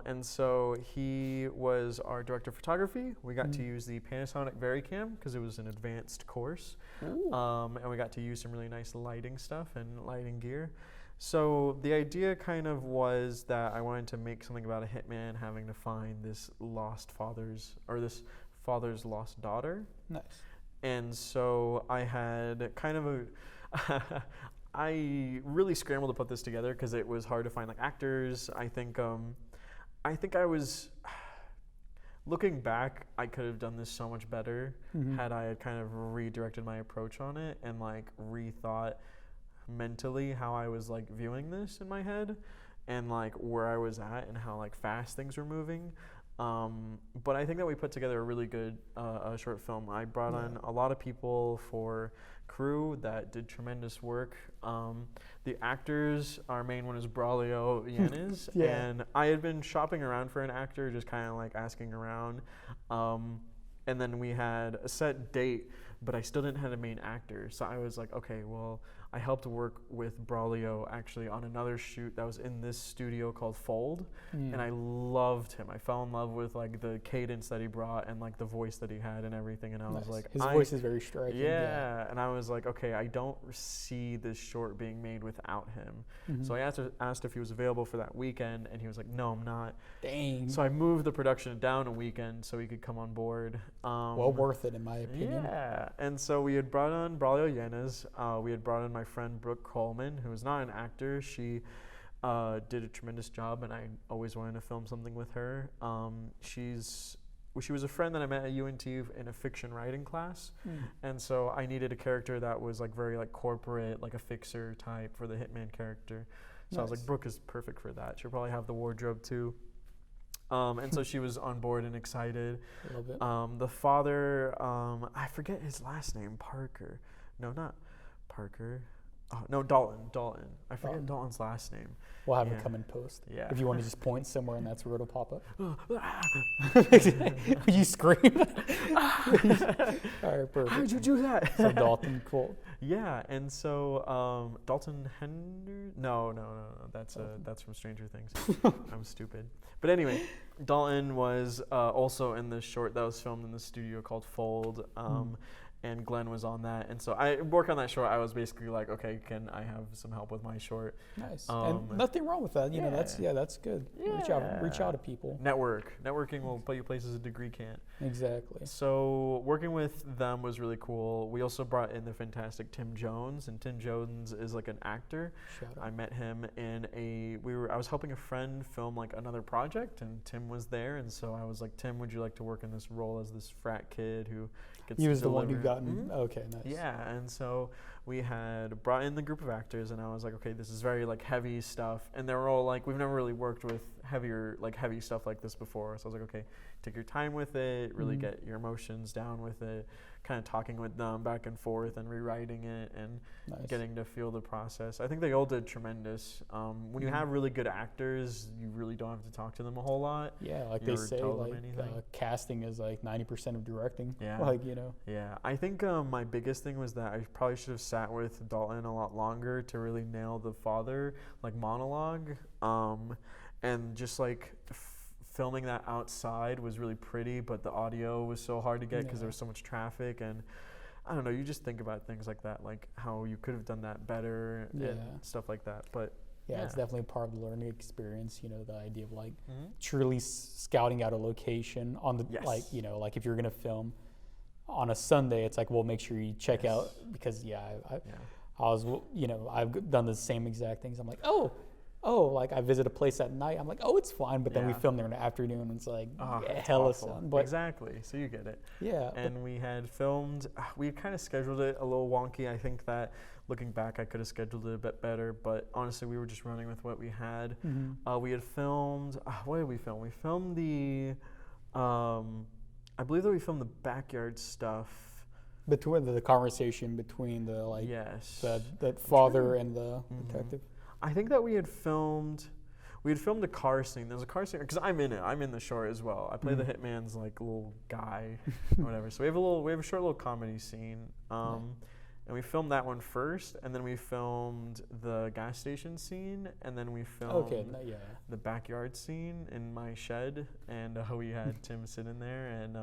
And so he was our director of photography. We got to use the Panasonic VariCam because it was an advanced course. And we got to use some really nice lighting stuff and lighting gear. So the idea kind of was that I wanted to make something about a hitman having to find this this father's lost daughter. Nice. And so I had kind of I really scrambled to put this together because it was hard to find like actors. I think I was looking back, I could have done this so much better had I had kind of redirected my approach on it and like rethought mentally how I was like viewing this in my head and like where I was at and how like fast things were moving. But I think that we put together a really good short film. I brought on a lot of people for crew that did tremendous work. The actors, our main one is Braulio Yanez, and I had been shopping around for an actor, just kind of like asking around. And then we had a set date, but I still didn't have a main actor. So I was like, okay, well, I helped work with Braulio actually on another shoot that was in this studio called Fold, and I loved him. I fell in love with like the cadence that he brought and like the voice that he had and everything. And I was like, his voice is very striking. Yeah, and I was like, okay, I don't see this short being made without him. So I asked if he was available for that weekend, and he was like, no, I'm not. Dang. So I moved the production down a weekend so he could come on board. Well worth it in my opinion. Yeah, and so we had brought on Braulio Yanez. We had brought in my friend Brooke Coleman, who is not an actor. She did a tremendous job, and I always wanted to film something with her. She was a friend that I met at UNT in a fiction writing class, and so I needed a character that was like very like corporate, like a fixer type for the hitman character. So I was like, Brooke is perfect for that. She'll probably have the wardrobe too. And so she was on board and excited. A little bit. The father, I forget his last name, Parker. No, not Parker. Oh, no, Dalton. I forget Dalton's last name. We'll have it come in post. Yeah. If you want to just point somewhere and that's where it'll pop up. You scream. All right, perfect. How did you do that? So Dalton, cool. Yeah, and so Dalton Henderson. No. That's from Stranger Things. I'm stupid. But anyway, Dalton was also in this short that was filmed in the studio called Fold. And Glenn was on that, and so I work on that short. I was basically like, okay, can I have some help with my short? Nice, and nothing wrong with that. You know, that's good. Yeah. Reach out to people. Networking will put you places a degree can't. Exactly. So working with them was really cool. We also brought in the fantastic Tim Jones, and Tim Jones is like an actor. Shout out. I met him in I was helping a friend film like another project, and Tim was there, and so I was like, Tim, would you like to work in this role as this frat kid who gets he was the one who deliver- Okay, nice. Yeah, and so we had brought in the group of actors, and I was like, okay, this is very like heavy stuff, and they were all like, we've never really worked with heavy stuff like this before. So I was like, okay, take your time with it, really get your emotions down with it, kind of talking with them back and forth and rewriting it and getting to feel the process. I think they all did tremendous. When you have really good actors, you really don't have to talk to them a whole lot. Yeah, like they say, like casting is like 90% of directing. Yeah. Like, you know. Yeah, I think my biggest thing was that I probably should have sat with Dalton a lot longer to really nail the father like monologue. And just like filming that outside was really pretty, but the audio was so hard to get because there was so much traffic. And I don't know, you just think about things like that, like how you could have done that better and stuff like that. But Yeah, it's definitely part of the learning experience. You know, the idea of like truly scouting out a location on the like, you know, like if you're gonna film on a Sunday, it's like, well, make sure you check out because I was, you know, I've done the same exact things. I'm like, oh, like I visit a place at night. I'm like, oh, it's fine. But then we film there in the afternoon. And it's like, hella sun. But exactly. So you get it. Yeah. And we had filmed, we kind of scheduled it a little wonky. I think that looking back, I could have scheduled it a bit better. But honestly, we were just running with what we had. We had filmed, what did we film? We filmed the, I believe that we filmed the backyard stuff. Between the conversation between the like the father and the detective. I think that we had filmed a car scene. There's a car scene because I'm in it. I'm in the short as well. I play the hitman's like little guy, or whatever. So we have a short little comedy scene, and we filmed that one first, and then we filmed the gas station scene, and then we filmed the backyard scene in my shed, and we had Tim sit in there, and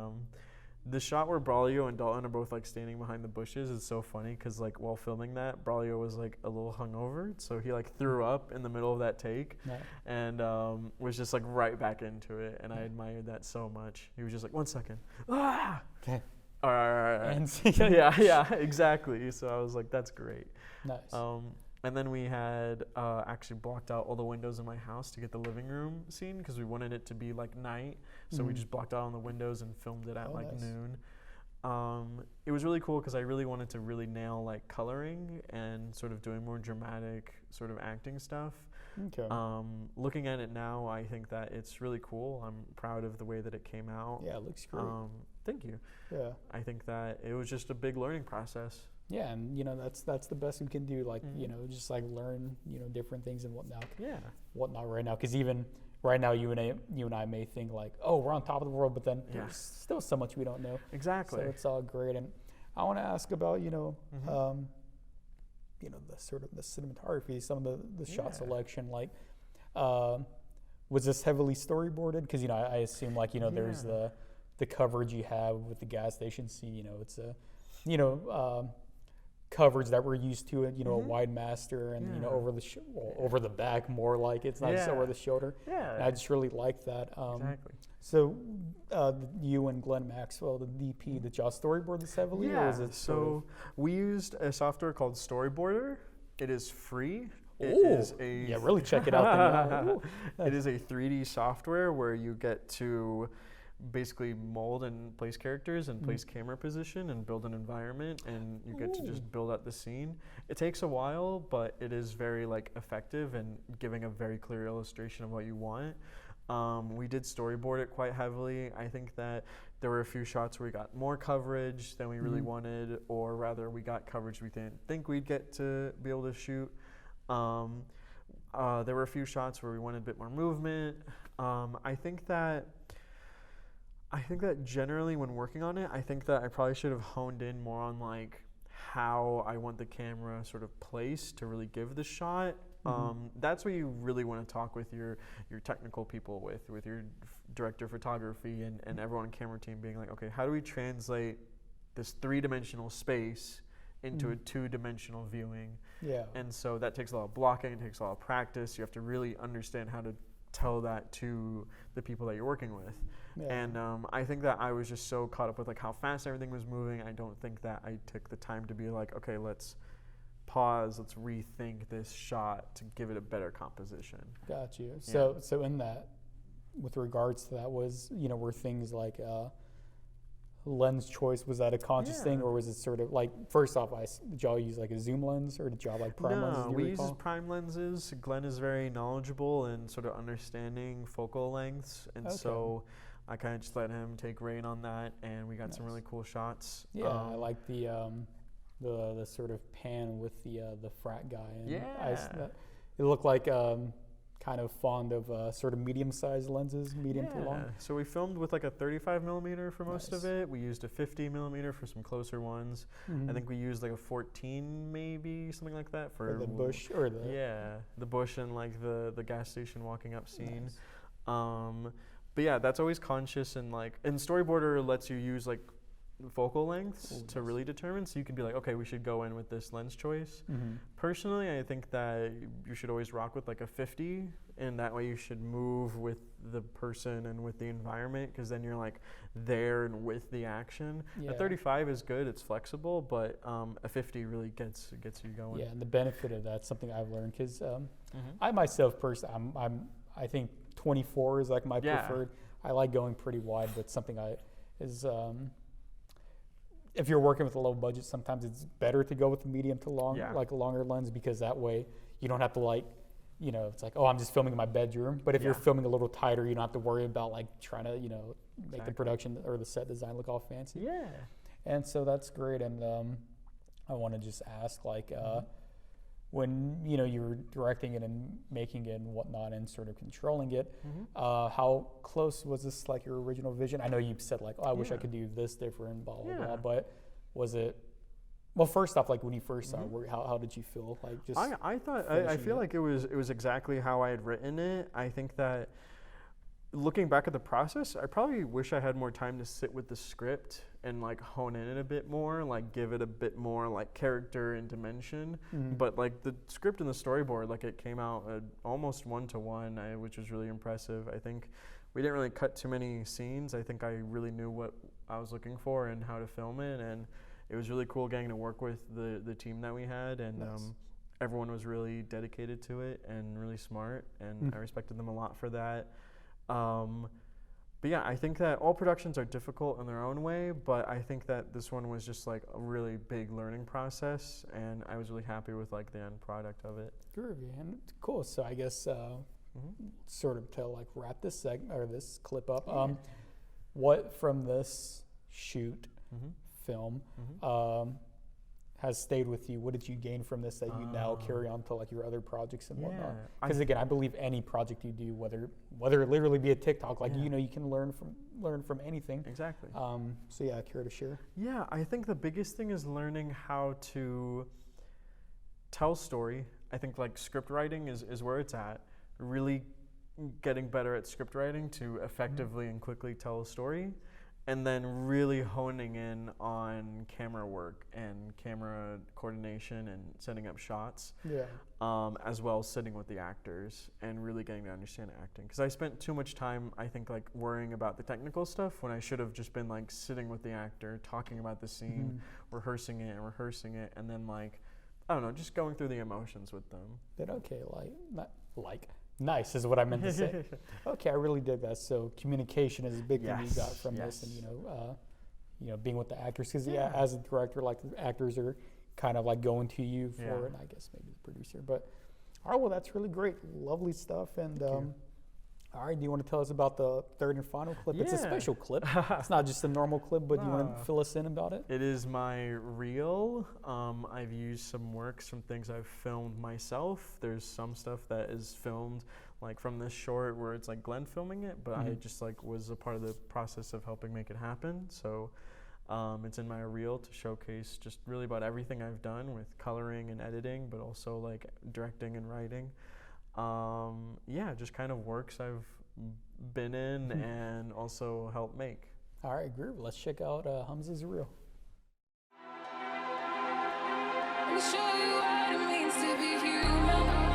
the shot where Braulio and Dalton are both like standing behind the bushes is so funny because like while filming that, Braulio was like a little hungover, so he like threw up in the middle of that take, and was just like right back into it, and I admired that so much. He was just like, 1 second, Okay. All right. yeah, exactly. So I was like, that's great. Nice. And then we had actually blocked out all the windows in my house to get the living room scene because we wanted it to be like night. So we just blocked out all the windows and filmed it at noon. It was really cool because I really wanted to really nail like coloring and sort of doing more dramatic sort of acting stuff. Okay. Looking at it now, I think that it's really cool. I'm proud of the way that it came out. Yeah, it looks great. Thank you. Yeah. I think that it was just a big learning process. Yeah, and you know that's the best we can do. Like you know, just like learn different things and whatnot. Yeah. Whatnot right now, because even right now, you and I may think like, oh, we're on top of the world, but then there's still so much we don't know. Exactly. So it's all great, and I want to ask about the sort of the cinematography, some of the shot selection. Like, was this heavily storyboarded? Because I assume like there's the coverage you have with the gas station scene. It's a coverage that we're used to, a wide master and over the over the back more like it's not just over the shoulder. Yeah, and I just really like that. Exactly. So you and Glenn Maxwell, the DP, did y'all storyboard this heavily? Yeah. Or is it so we used a software called Storyboarder. It is free. Really check it out. It is a 3D software where you get to basically mold and place characters and place camera position and build an environment, and you get to just build out the scene. It takes a while, but it is very effective and giving a very clear illustration of what you want. We did storyboard it quite heavily. I think that there were a few shots where we got more coverage than we really wanted, or rather we got coverage we didn't think we'd get to be able to shoot. There were a few shots where we wanted a bit more movement. I think that generally when working on it, I think that I probably should have honed in more on how I want the camera sort of placed to really give the shot. That's what you really want to talk with your technical people with your director of photography and everyone on camera team being like, okay, how do we translate this 3-dimensional space into a 2-dimensional viewing? Yeah. And so that takes a lot of blocking, it takes a lot of practice. You have to really understand how to tell that to the people that you're working with. Yeah. And I think that I was just so caught up with how fast everything was moving. I don't think that I took the time to be like, okay, let's pause, let's rethink this shot to give it a better composition. Got you. So in that, with regards to that, was were things like lens choice, was that a conscious thing, or was it sort of first off, did y'all use a zoom lens, or did y'all prime lenses? No, we use prime lenses. Glenn is very knowledgeable in sort of understanding focal lengths, and so I kind of just let him take reign on that, and we got some really cool shots. Yeah, I like the sort of pan with the frat guy, and it looked like kind of fond of sort of medium-sized lenses, medium to long. So we filmed with a 35 millimeter for most of it. We used a 50 millimeter for some closer ones. I think we used a 14 maybe, something like that for the bush or the bush and the gas station walking up scene. Nice. But yeah, that's always conscious, and Storyboarder lets you use focal lengths to really determine. So you can be like, okay, we should go in with this lens choice. Personally, I think that you should always rock with like a 50, and that way you should move with the person and with the environment, because then you're like there and with the action. A 35 is good, it's flexible, but a 50 really gets you going. Yeah, and the benefit of that's something I've learned, because I myself personally, I think 24 is like my preferred. I like going pretty wide, but something if you're working with a low budget, sometimes it's better to go with the medium to long, like a longer lens, because that way you don't have to like, you know, it's like, oh, I'm just filming in my bedroom. But if you're filming a little tighter, you don't have to worry about like trying to, you know, make the production or the set design look all fancy. Yeah. And so that's great. And I want to just ask, like, when, you know, you're directing it and making it and whatnot and sort of controlling it, how close was this, like, your original vision? I know you said, like, oh, I wish I could do this different, blah, blah, blah, but was it, well, first off, like, when you first saw it, how did you feel? Like, just I feel like it was exactly how I had written it. I think that looking back at the process, I probably wish I had more time to sit with the script and like hone in it a bit more, like give it a bit more like character and dimension. But like the script and the storyboard, like it came out almost 1-to-1, which was really impressive. I think we didn't really cut too many scenes. I think I really knew what I was looking for and how to film it, and it was really cool getting to work with the team that we had, and everyone was really dedicated to it and really smart, and I respected them a lot for that. But yeah, I think that all productions are difficult in their own way, but I think that this one was just like a really big learning process, and I was really happy with like the end product of it. Groovy and cool. So I guess sort of to like wrap this segment or this clip up, what from this shoot film has stayed with you? What did you gain from this that you now carry on to like your other projects and whatnot? Because again, I believe any project you do, whether it literally be a TikTok, like you know, you can learn from anything. Exactly. So yeah, care to share? Yeah, I think the biggest thing is learning how to tell story. I think like script writing is where it's at. Really getting better at script writing to effectively and quickly tell a story. And then really honing in on camera work and camera coordination and setting up shots, as well as sitting with the actors and really getting to understand acting. Because I spent too much time, I think, like worrying about the technical stuff when I should have just been like sitting with the actor, talking about the scene, rehearsing it, and then like, I don't know, just going through the emotions with them. But okay, nice is what I meant to say. Okay, I really dig that. So communication is a big thing you got from this, and you know, being with the actors, because as a director, like the actors are kind of like going to you for it, and I guess maybe the producer. But all right, well, that's really great, lovely stuff. And all right, do you want to tell us about the third and final clip? It's a special clip. It's not just a normal clip, but do you want to fill us in about it? It is my reel. I've used some works from things I've filmed myself. There's some stuff that is filmed like from this short where it's like Glenn filming it, but I just like was a part of the process of helping make it happen. So it's in my reel to showcase just really about everything I've done with coloring and editing, but also like directing and writing. Just kind of works I've been in and also helped make. All right, groove. Let's check out Humza's reel. Let me show you what it means to be human.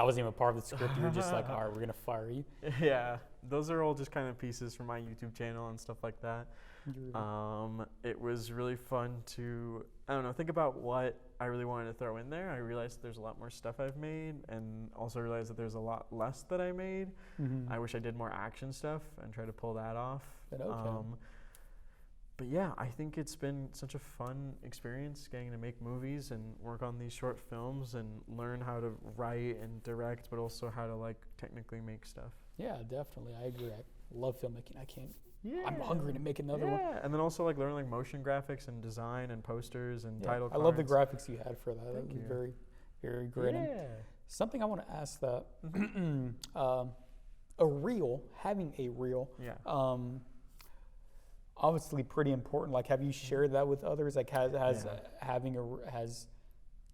that wasn't even part of the script. You were just like, all right, we're gonna fire you. Yeah, those are all just kind of pieces from my YouTube channel and stuff like that. It was really fun to, I don't know, think about what I really wanted to throw in there. I realized there's a lot more stuff I've made, and also realized that there's a lot less that I made. I wish I did more action stuff and try to pull that off. But yeah, I think it's been such a fun experience getting to make movies and work on these short films and learn how to write and direct, but also how to like technically make stuff. Yeah, definitely. I agree. I love filmmaking. I can't. I'm hungry to make another one. Yeah, and then also like learning like motion graphics and design and posters and title cards. I love the graphics you had for that. That was very, very great. And something I want to ask that a reel, having a reel. Obviously pretty important. Like, have you shared that with others? Like, has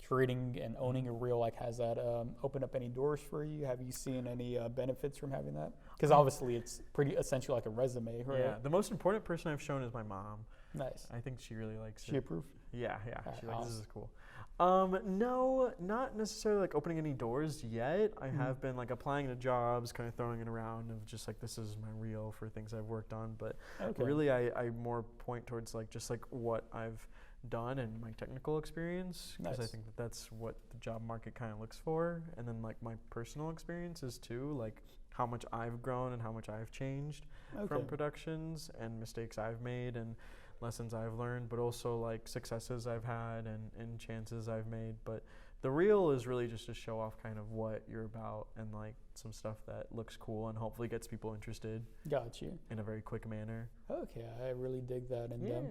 creating and owning a reel, like, has that opened up any doors for you? Have you seen any benefits from having that? Because obviously it's pretty essential, like a resume, right? Yeah, the most important person I've shown is my mom. Nice. I think she really likes it. She approved? Yeah. She's like, this is cool. No, not necessarily like opening any doors yet. I have been like applying to jobs, kind of throwing it around of just like, this is my reel for things I've worked on. But really I more point towards like just like what I've done and my technical experience, because I think that that's what the job market kind of looks for. And then like my personal experiences too, like how much I've grown and how much I've changed from productions and mistakes I've made and lessons I've learned, but also like successes I've had and chances I've made. But the reel is really just to show off kind of what you're about and like some stuff that looks cool and hopefully gets people interested. Got you. In a very quick manner. Okay, I really dig that. And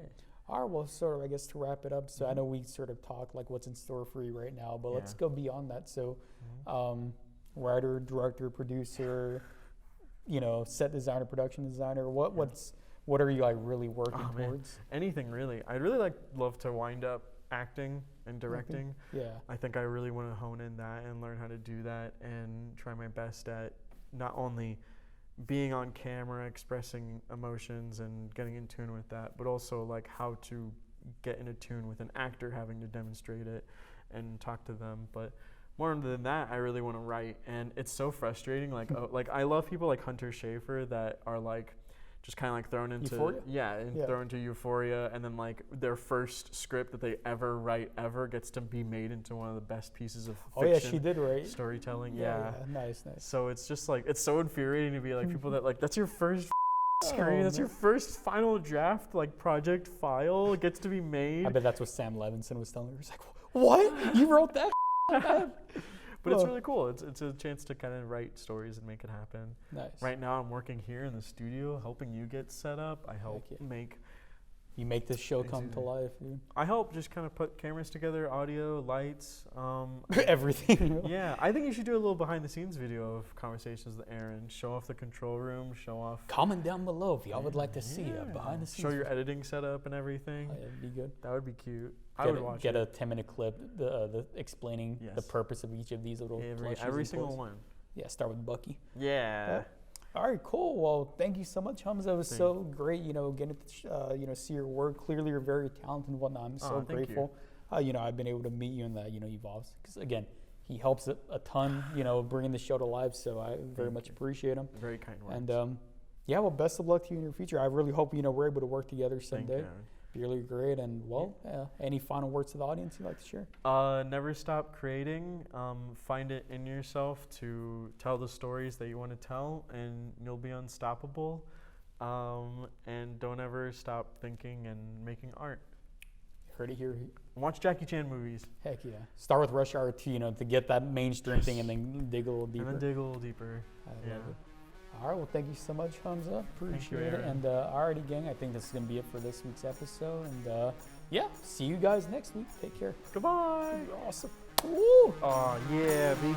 all right, well, sort of, I guess to wrap it up, so I know we sort of talked like what's in store for you right now, but let's go beyond that. So writer, director, producer, you know, set designer, production designer, what are you like really working towards? Anything really. I'd really love to wind up acting and directing. I think I really want to hone in that and learn how to do that and try my best at not only being on camera, expressing emotions and getting in tune with that, but also like how to get in tune with an actor having to demonstrate it and talk to them. But more than that, I really want to write, and it's so frustrating. Like, like I love people like Hunter Schafer that are like just kind of like thrown into thrown into Euphoria, and then like their first script that they ever write gets to be made into one of the best pieces of fiction she did write storytelling. Nice. So it's just like, it's so infuriating to be like people that like, that's your first screen, that's your first final draft like project file gets to be made. I bet that's what Sam Levinson was telling me. He's like, what? You wrote that? But it's really cool. It's a chance to kind of write stories and make it happen. Nice. Right now I'm working here in the studio, helping you get set up. I help You make this show come to life, dude. I help just kind of put cameras together, audio, lights. Everything. Yeah, I think you should do a little behind the scenes video of conversations with Aaron. Show off the control room, show off. Comment down below if y'all would like to see it behind the scenes. Show your editing setup and everything. That'd be good. That would be cute. I would watch it. Get a 10-minute clip the explaining the purpose of each of these little every single one. Yeah, start with Bucky. Yeah. All right, cool. Well, thank you so much, Humza. It was so great, getting to see your work. Clearly, you're very talented and whatnot. I'm so grateful. I've been able to meet you and that, you've always, because again, he helps a ton, bringing the show to life. So I very much appreciate him. Very kind words. And well, best of luck to you in your future. I really hope we're able to work together someday. Be really great. And any final words to the audience you'd like to share? Never stop creating. Find it in yourself to tell the stories that you want to tell, and you'll be unstoppable. And don't ever stop thinking and making art. Heard it here. Watch Jackie Chan movies. Heck yeah. Start with Rush Hour 2, to get that mainstream thing, and then dig a little deeper. I love it. All right, well, thank you so much, Humza. Appreciate it. And alrighty, gang, I think this is going to be it for this week's episode. And see you guys next week. Take care. Goodbye. Awesome. Woo. Oh, yeah, baby.